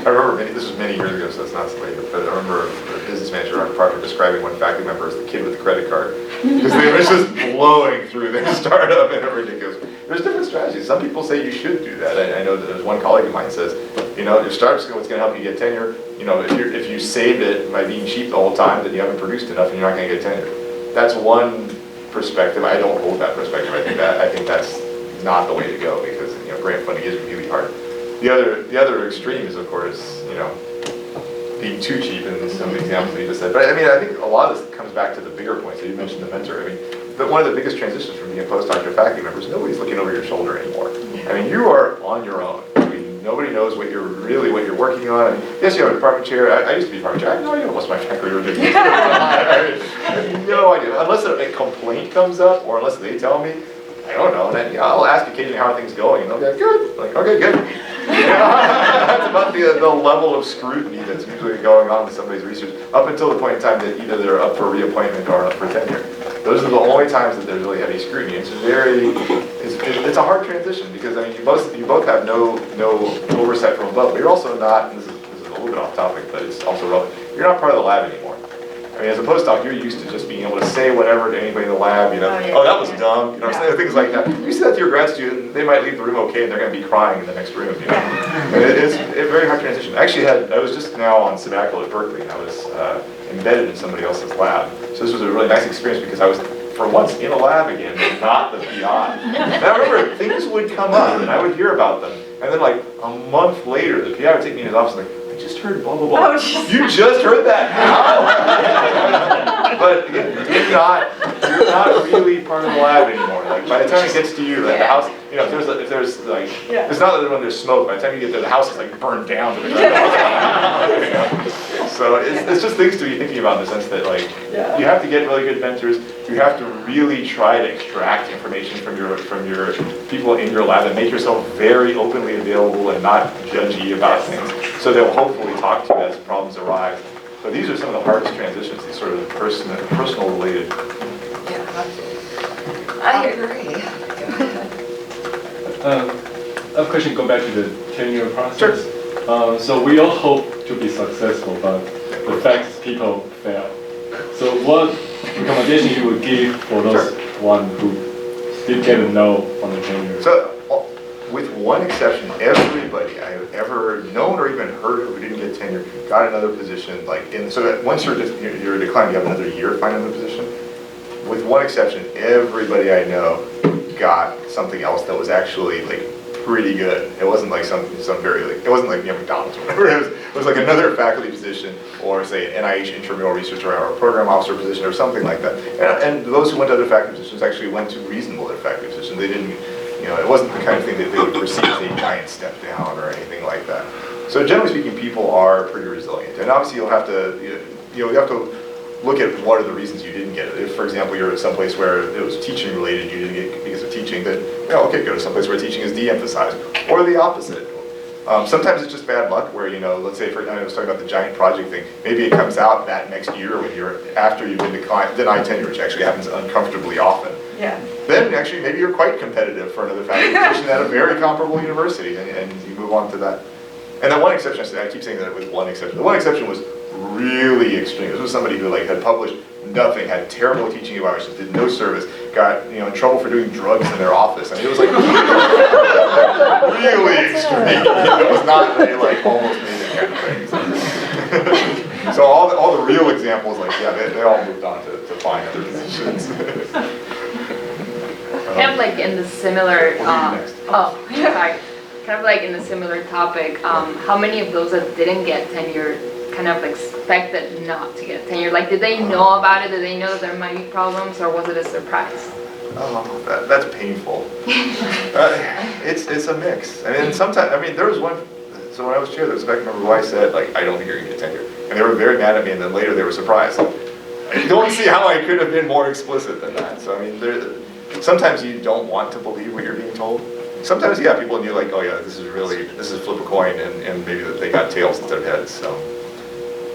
I remember this was many years ago, so it's not so late, but I remember a business manager on a project describing one faculty member as the kid with the credit card. Because they were just blowing through their startup and ridiculous. There's different strategies. Some people say you should do that. I know that there's one colleague of mine says, you know, your startup's what's going to help you get tenure. You know, if you saved it by being cheap the whole time, then you haven't produced enough and you're not going to get tenure. That's one perspective. I don't hold that perspective. I think that's not the way to go because, you know, grant funding is really hard. The other extreme is, of course, you know, being too cheap in some of the examples you just said. But I mean, I think a lot of this comes back to the bigger points. So you mentioned the mentor. I mean, one of the biggest transitions from being a postdoc to faculty member is nobody's looking over your shoulder anymore. I mean, you are on your own. I mean, nobody knows what you're working on. I mean, yes, you have a department chair. I used to be department chair. I have no idea what most of my faculty were doing. I have no idea. Unless a complaint comes up or unless they tell me, I don't know. And then, yeah, I'll ask occasionally how are things going, and they'll be like, good. Like, okay, good. That's about the level of scrutiny that's usually going on with somebody's research up until the point in time that either they're up for reappointment or up for tenure. Those are the only times that there's really heavy scrutiny. It's a hard transition because I mean you both have no oversight from above, but you're also not. And this is a little bit off topic, but it's also relevant. You're not part of the lab anymore. I mean, as a postdoc, you're used to just being able to say whatever to anybody in the lab, you know, oh, that was dumb, you know, things like that. You say that to your grad student, they might leave the room okay, and they're going to be crying in the next room, you know. And it's a very hard transition. Actually, I was just now on sabbatical at Berkeley, and I was embedded in somebody else's lab. So this was a really nice experience because I was, for once, in a lab again, and not the PI. And I remember things would come up, and I would hear about them, and then like a month later, the PI would take me in his office and like, I just heard blah, blah, blah. Oh, you just heard that now? But again, you're not really part of the lab anymore. Like by the time it gets to you, like the house, you know, if there's like, it's not that when there's smoke. By the time you get there, the house is like burned down to the ground. You know? So it's just things to be thinking about in the sense that like you have to get really good mentors. You have to really try to extract information from your people in your lab and make yourself very openly available and not judgy about things. So they'll hopefully talk to you as problems arise. But these are some of the hardest transitions, these sort of personal related. Yeah, I agree. Go ahead. I have a question, go back to the tenure process. Sure. So we all hope to be successful, but the fact is people fail. So what recommendation you would give for those one who did get a no on the tenure? So, with one exception, everybody I have ever known or even heard of who didn't get tenure got another position. So that once you're declined, you have another year to find another position. With one exception, everybody I know got something else that was actually like pretty good. It wasn't like some very like, it wasn't like McDonald's or whatever. It was like another faculty position or say an NIH intramural researcher or a program officer position or something like that. And those who went to other faculty positions actually went to reasonable other faculty positions. They didn't. You know, it wasn't the kind of thing that they would perceive as a giant step down or anything like that. So generally speaking, people are pretty resilient. And obviously you'll have to, you have to look at what are the reasons you didn't get it. If, for example, you're at some place where it was teaching related, you didn't get it because of teaching, then, okay, go to some place where teaching is de-emphasized. Or the opposite. Sometimes it's just bad luck where, let's say, I was talking about the giant project thing, maybe it comes out that next year when after you've been denied tenure, which actually happens uncomfortably often. Yeah. Then actually maybe you're quite competitive for another faculty position at a very comparable university and you move on to that. And then one exception, I keep saying that with one exception. The one exception was really extreme. This was somebody who had published nothing, had terrible teaching evaluations, did no service, got in trouble for doing drugs in their office. I mean, it was like really extreme. It was not almost made it kind of thing. So all the real examples, they all moved on to find other positions. Kind of like in the similar, sorry. Kind of like in the similar topic, how many of those that didn't get tenure kind of expected not to get tenure? Like, did they know about it? Did they know that there might be problems, or was it a surprise? Oh, that's painful. It's a mix. I mean, sometimes, there was one, so when I was chair, there was a faculty member who I said, I don't think you're going to get tenure. And they were very mad at me, and then later they were surprised. I don't see how I could have been more explicit than that. So, sometimes you don't want to believe what you're being told. Sometimes, people knew oh yeah, this is flip a coin, and maybe that they got tails instead of heads. So,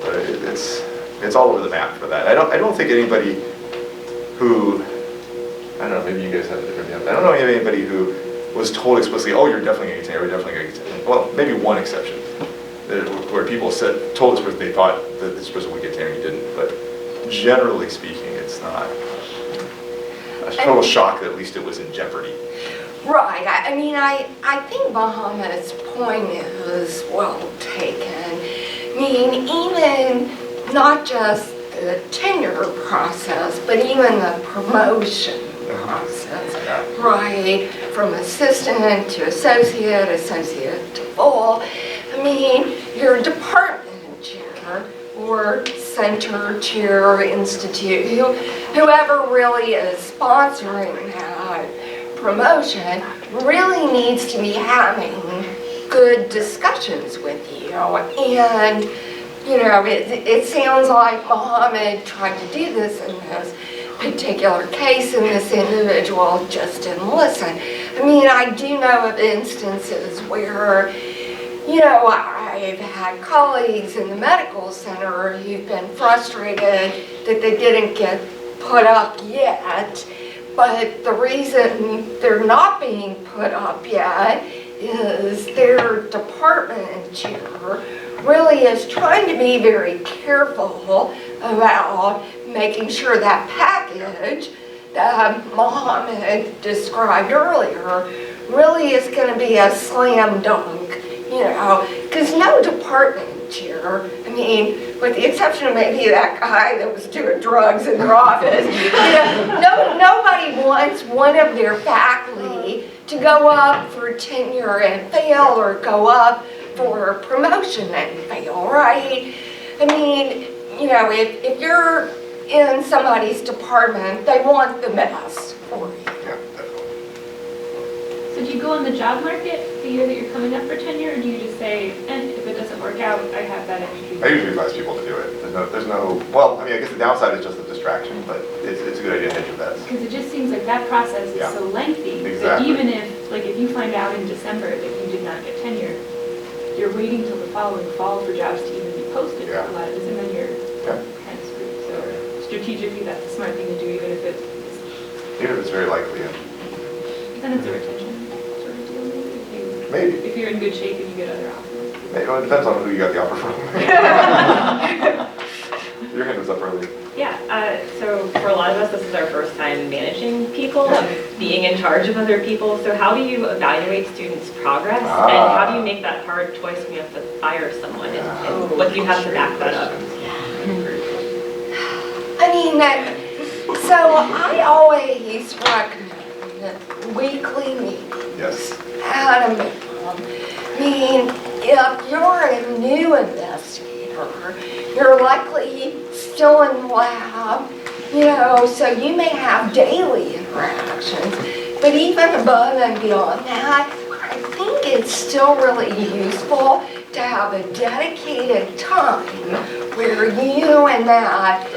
but it's all over the map for that. I don't think anybody who, I don't know, maybe you guys have a different view. I don't know anybody who was told explicitly, oh, you're definitely going to get tenure, you're definitely going to get tenure. Well, maybe one exception, where people told us what they thought that this person would get tenure and you didn't, but generally speaking, it's not a total shock that at least it was in jeopardy. Right. I mean, I think Mohamed's point is well taken. I mean, even not just the tenure process, but even the promotion process, right? From assistant to associate, associate to full. I mean, your department chair or center chair, institute, whoever really is sponsoring that promotion really needs to be having good discussions with you. And, you know, it sounds like Mohamed tried to do this in this particular case, and this individual just didn't listen. I mean, I do know of instances where, you know, I've had colleagues in the medical center who've been frustrated that they didn't get put up yet. But the reason they're not being put up yet is their department chair really is trying to be very careful about making sure that package that Mohamed described earlier really is going to be a slam dunk, you know, because no department chair, I mean, with the exception of maybe that guy that was doing drugs in their office, you know, nobody wants one of their faculty to go up for tenure and fail or go up for promotion and fail, right? I mean, you know, if you're in somebody's department, they want the best for you. Yeah, definitely. So do you go on the job market the year that you're coming up for tenure, or do you just say, and if it doesn't work out, I have that extra? I usually advise people to do it. There's no, well, I mean, I guess the downside is just the distraction, but it's a good idea to hedge your bets. Because it just seems like that process is so lengthy that Exactly. even if, like, if you find out in December that you did not get tenure, you're waiting till the following fall for jobs to even be posted for a lot of this, and then you're kind of screwed. So strategically, that's a smart thing to do, even if it's very likely. Yeah. then it's a retention sort of deal, maybe. Maybe. If you're in good shape and you get other offers. Maybe. Well, it depends on who you got the offer from. Your hand was up earlier. Yeah, so for a lot of us, this is our first time managing people and being in charge of other people. So how do you evaluate students' progress? And how do you make that hard choice when you have to fire someone? And what do you have to back that up? I mean, so I always recommend weekly meetings. Yes. At a minimum. I mean, if you're a new investigator, you're likely still in the lab, you know, so you may have daily interactions. But even above and beyond that, I think it's still really useful to have a dedicated time where you and that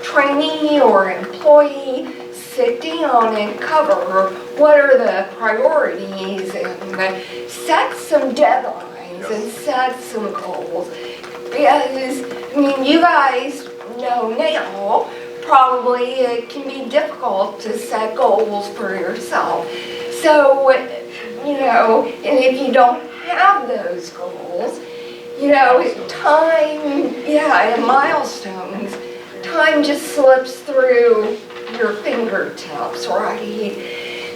trainee or employee sit down and cover what are the priorities and set some deadlines and set some goals. Because, I mean, you guys know now, probably it can be difficult to set goals for yourself. So, you know, and if you don't have those goals, you know, time, and milestones, time just slips through your fingertips, right?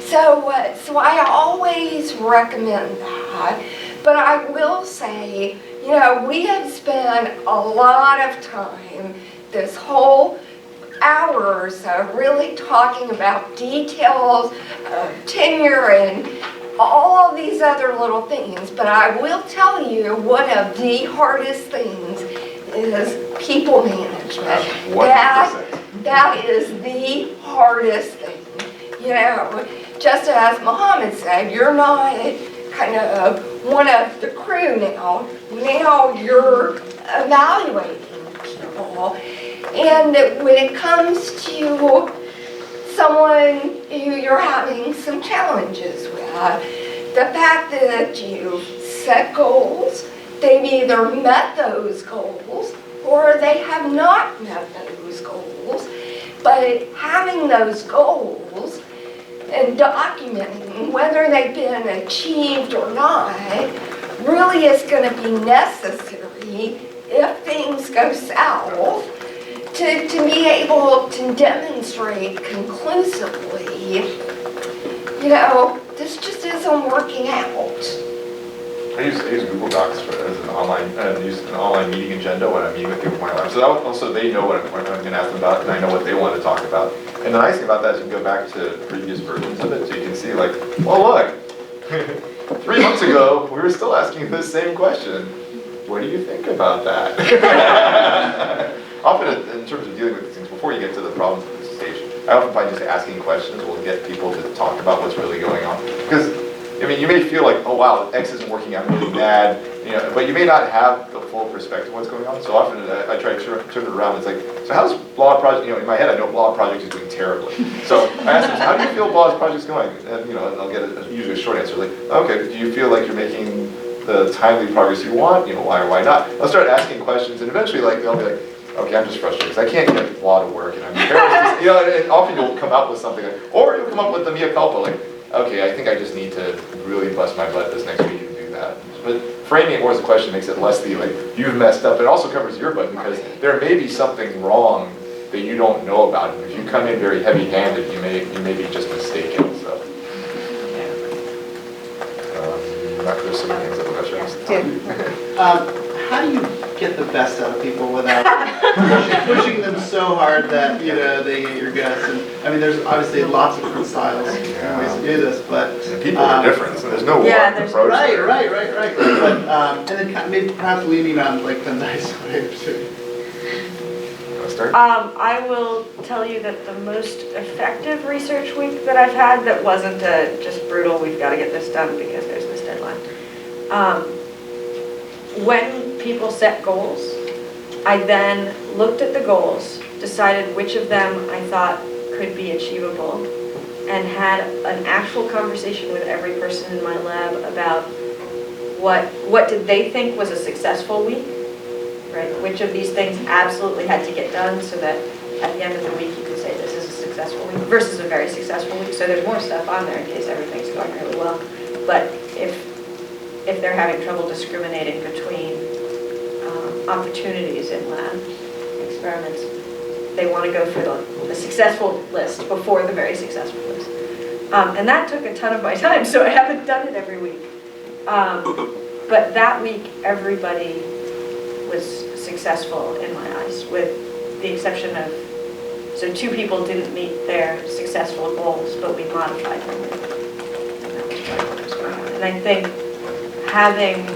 So I always recommend that. But I will say, you know, we have spent a lot of time this whole hour or so really talking about details of tenure and all of these other little things. But I will tell you one of the hardest things is people management. That is the hardest thing. You know, just as Mohamed said, you're not kind of one of the crew now. Now you're evaluating people. And when it comes to someone who you're having some challenges with, the fact that you set goals, they've either met those goals or they have not met those goals. But having those goals and documenting whether they've been achieved or not really is going to be necessary if things go south, to be able to demonstrate conclusively, this just isn't working out. I use Google Docs as an online meeting agenda when I'm meeting with people in my lab. So that also they know what I'm going to ask them about, and I know what they want to talk about. And the nice thing about that is you can go back to previous versions of it, so you can see like, well, look, 3 months ago we were still asking this same question. What do you think about that? Often in terms of dealing with these things, before you get to the problems at this stage, I often find just asking questions will get people to talk about what's really going on. Because I mean, you may feel like, oh wow, X isn't working, I'm really mad, but you may not have the full perspective of what's going on. So often I try to turn it around. It's like, so how's Blog Project, in my head I know Blog Project is doing terribly. So I ask them, how do you feel Blog Project's going? And I'll get usually a short answer, like, okay, do you feel like you're making the timely progress you want? Why or why not? I'll start asking questions, and eventually they'll be like, okay, I'm just frustrated because I can't get law to work, and I'm embarrassed. And often you'll come out with something, or you'll come up with the mea culpa, like, okay, I think I just need to really bust my butt this next week and do that. But framing it more as a question makes it less the like, you've messed up. It also covers your butt because there may be something wrong that you don't know about. And if you come in very heavy-handed, you may be just mistaken. So, there's so many things that we'll how do you get the best out of people without pushing them so hard that they get your guts? And I mean, there's obviously lots of different styles and ways to do this, but people are different, so there's no one approach. Right. But and then maybe perhaps leaning on like the nice way of doing it. I will tell you that the most effective research week that I've had that wasn't just brutal, we've got to get this done because there's this deadline. When people set goals, I then looked at the goals, decided which of them I thought could be achievable, and had an actual conversation with every person in my lab about what did they think was a successful week, right? Which of these things absolutely had to get done so that at the end of the week you could say this is a successful week versus a very successful week. So there's more stuff on there in case everything's going really well. But if they're having trouble discriminating between opportunities in lab experiments, they want to go for the successful list before the very successful list. And that took a ton of my time, so I haven't done it every week. But that week, everybody was successful in my eyes, with the exception of, so 2 people didn't meet their successful goals, but we modified them. And that was part of what was going on. And I think having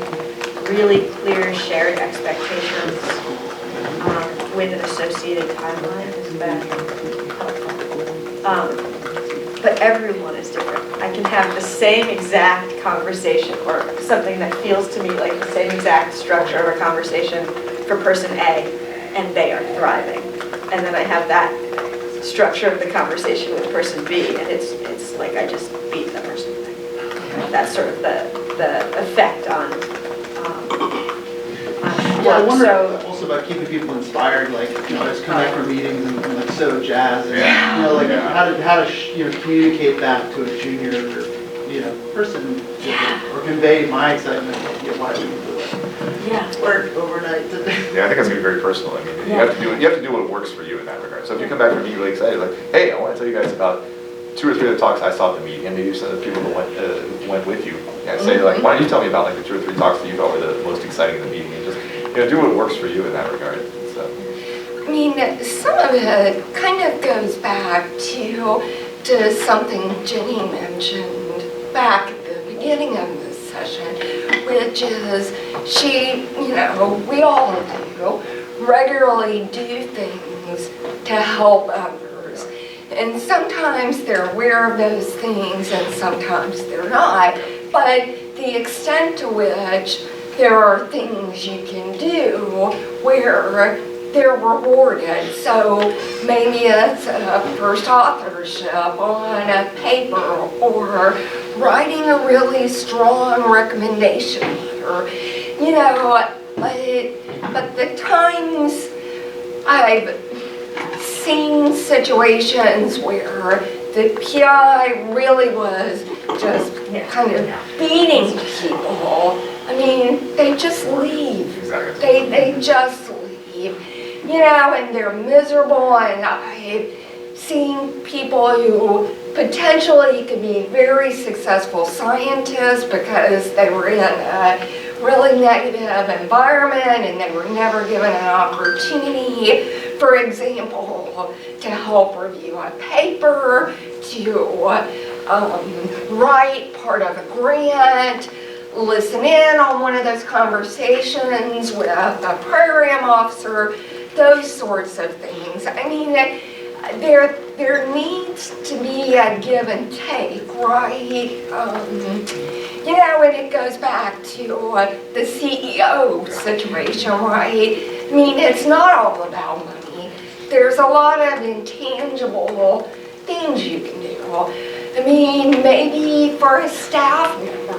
really clear shared expectations with an associated timeline has been helpful. But everyone is different. I can have the same exact conversation or something that feels to me like the same exact structure of a conversation for person A, and they are thriving. And then I have that structure of the conversation with person B, and it's like I just beat them or something. That's sort of the effect on I wonder also about keeping people inspired, like, just come back from meetings and like so jazzed, and, how to communicate that to a junior, person, or convey my excitement of why we do it. Work overnight. Yeah, I think that's gonna be very personal. I mean, you have to do what works for you in that regard. So if you come back from meeting really excited, like, hey, I want to tell you guys about 2 or 3 of the talks I saw at the meeting, and maybe some of the people that went with you. Say like, why don't you tell me about like the 2 or 3 talks that you thought were the most exciting in the meeting, and just do what works for you in that regard. So. I mean, some of it kind of goes back to something Jenny mentioned back at the beginning of this session, which is we all regularly do things to help others. And sometimes they're aware of those things and sometimes they're not. But the extent to which there are things you can do where they're rewarded. So maybe it's a first authorship on a paper or writing a really strong recommendation letter. But the times I've seen situations where the PI really was just kind of beating people, I mean, they just leave. Exactly. They just leave, you know, and they're miserable, and I've seen people who potentially could be very successful scientists because they were in a really negative environment and they were never given an opportunity, for example, to help review a paper, to write part of a grant, listen in on one of those conversations with a program officer, those sorts of things. I mean, there needs to be a give and take, right? You know, and it goes back to the CEO situation, right? I mean, it's not all about money. There's a lot of intangible things you can do. I mean, maybe for a staff member,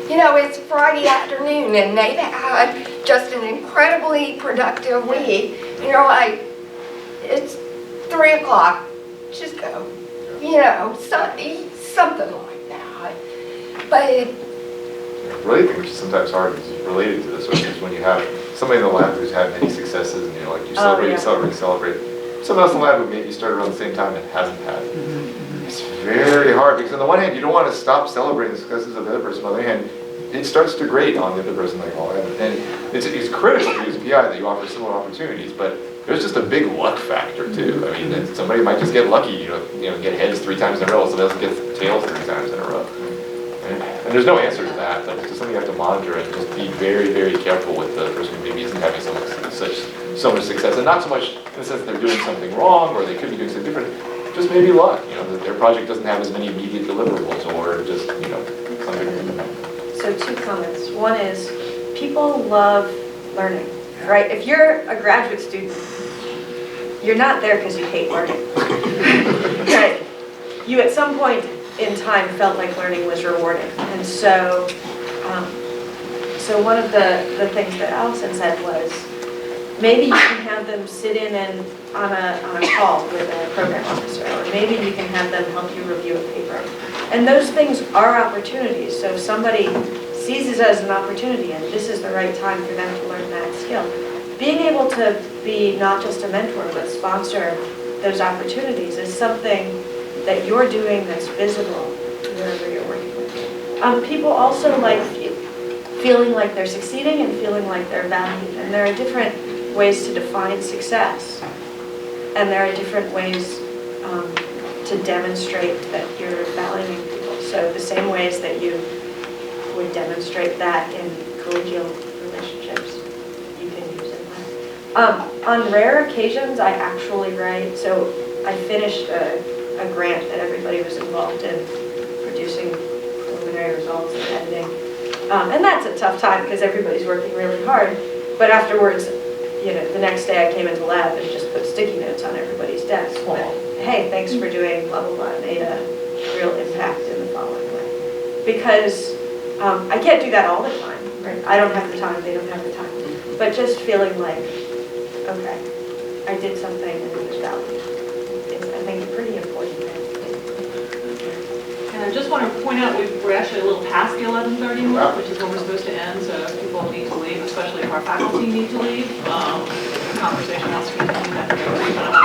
you know, it's Friday afternoon and they've had just an incredibly productive week. You know, like, it's 3 o'clock, just go. You know, something like that. But Related thing, which is sometimes hard, is related to this, which is when you have somebody in the lab who's had many successes, and you know, like you celebrate, you celebrate. Someone else in the lab who maybe started around the same time and hasn't had it. It's very hard because on the one hand, you don't want to stop celebrating the successes of the other person. On the other hand, it starts to grate on the other person, like, oh, and it's critical for you as a PI that you offer similar opportunities, but there's just a big luck factor too. I mean, somebody might just get lucky, you know, get heads 3 times in a row, somebody else gets tails 3 times in a row. And there's no answer to that, but it's just something you have to monitor and just be very, very careful with the person who maybe isn't having so much success. And not so much in the sense that they're doing something wrong or they could be doing something different, just maybe luck, you know, that their project doesn't have as many immediate deliverables or just, you know, something. So 2 comments. One is, people love learning, right? If you're a graduate student, you're not there because you hate learning, right? You at some point in time felt like learning was rewarding. And so, so one of the things that Alison said was, maybe you can have them sit in and on a call with a program officer, or maybe you can have them help you review a paper. And those things are opportunities. So if somebody sees it as an opportunity and this is the right time for them to learn that skill, being able to be not just a mentor but sponsor those opportunities is something that you're doing that's visible wherever you're working with. People also like feeling like they're succeeding and feeling like they're valued. And there are different ways to define success. And there are different ways to demonstrate that you're valuing people. So the same ways that you would demonstrate that in collegial relationships, you can use in that. On rare occasions, I actually write. So I finished a grant that everybody was involved in, producing preliminary results and editing. And that's a tough time because everybody's working really hard. But afterwards, you know, the next day I came into lab and just put sticky notes on everybody's desk. But, hey, thanks for doing blah, blah, blah. It made a real impact in the following way. Because I can't do that all the time, right? I don't have the time, they don't have the time. But just feeling like, okay, I did something and it was valued. It's, I think, a pretty important thing. And I just want to point out, we're actually a little past the 11:30 mark, which is when we're supposed to end, so if people need to leave, especially if our faculty need to leave, the conversation else can continue.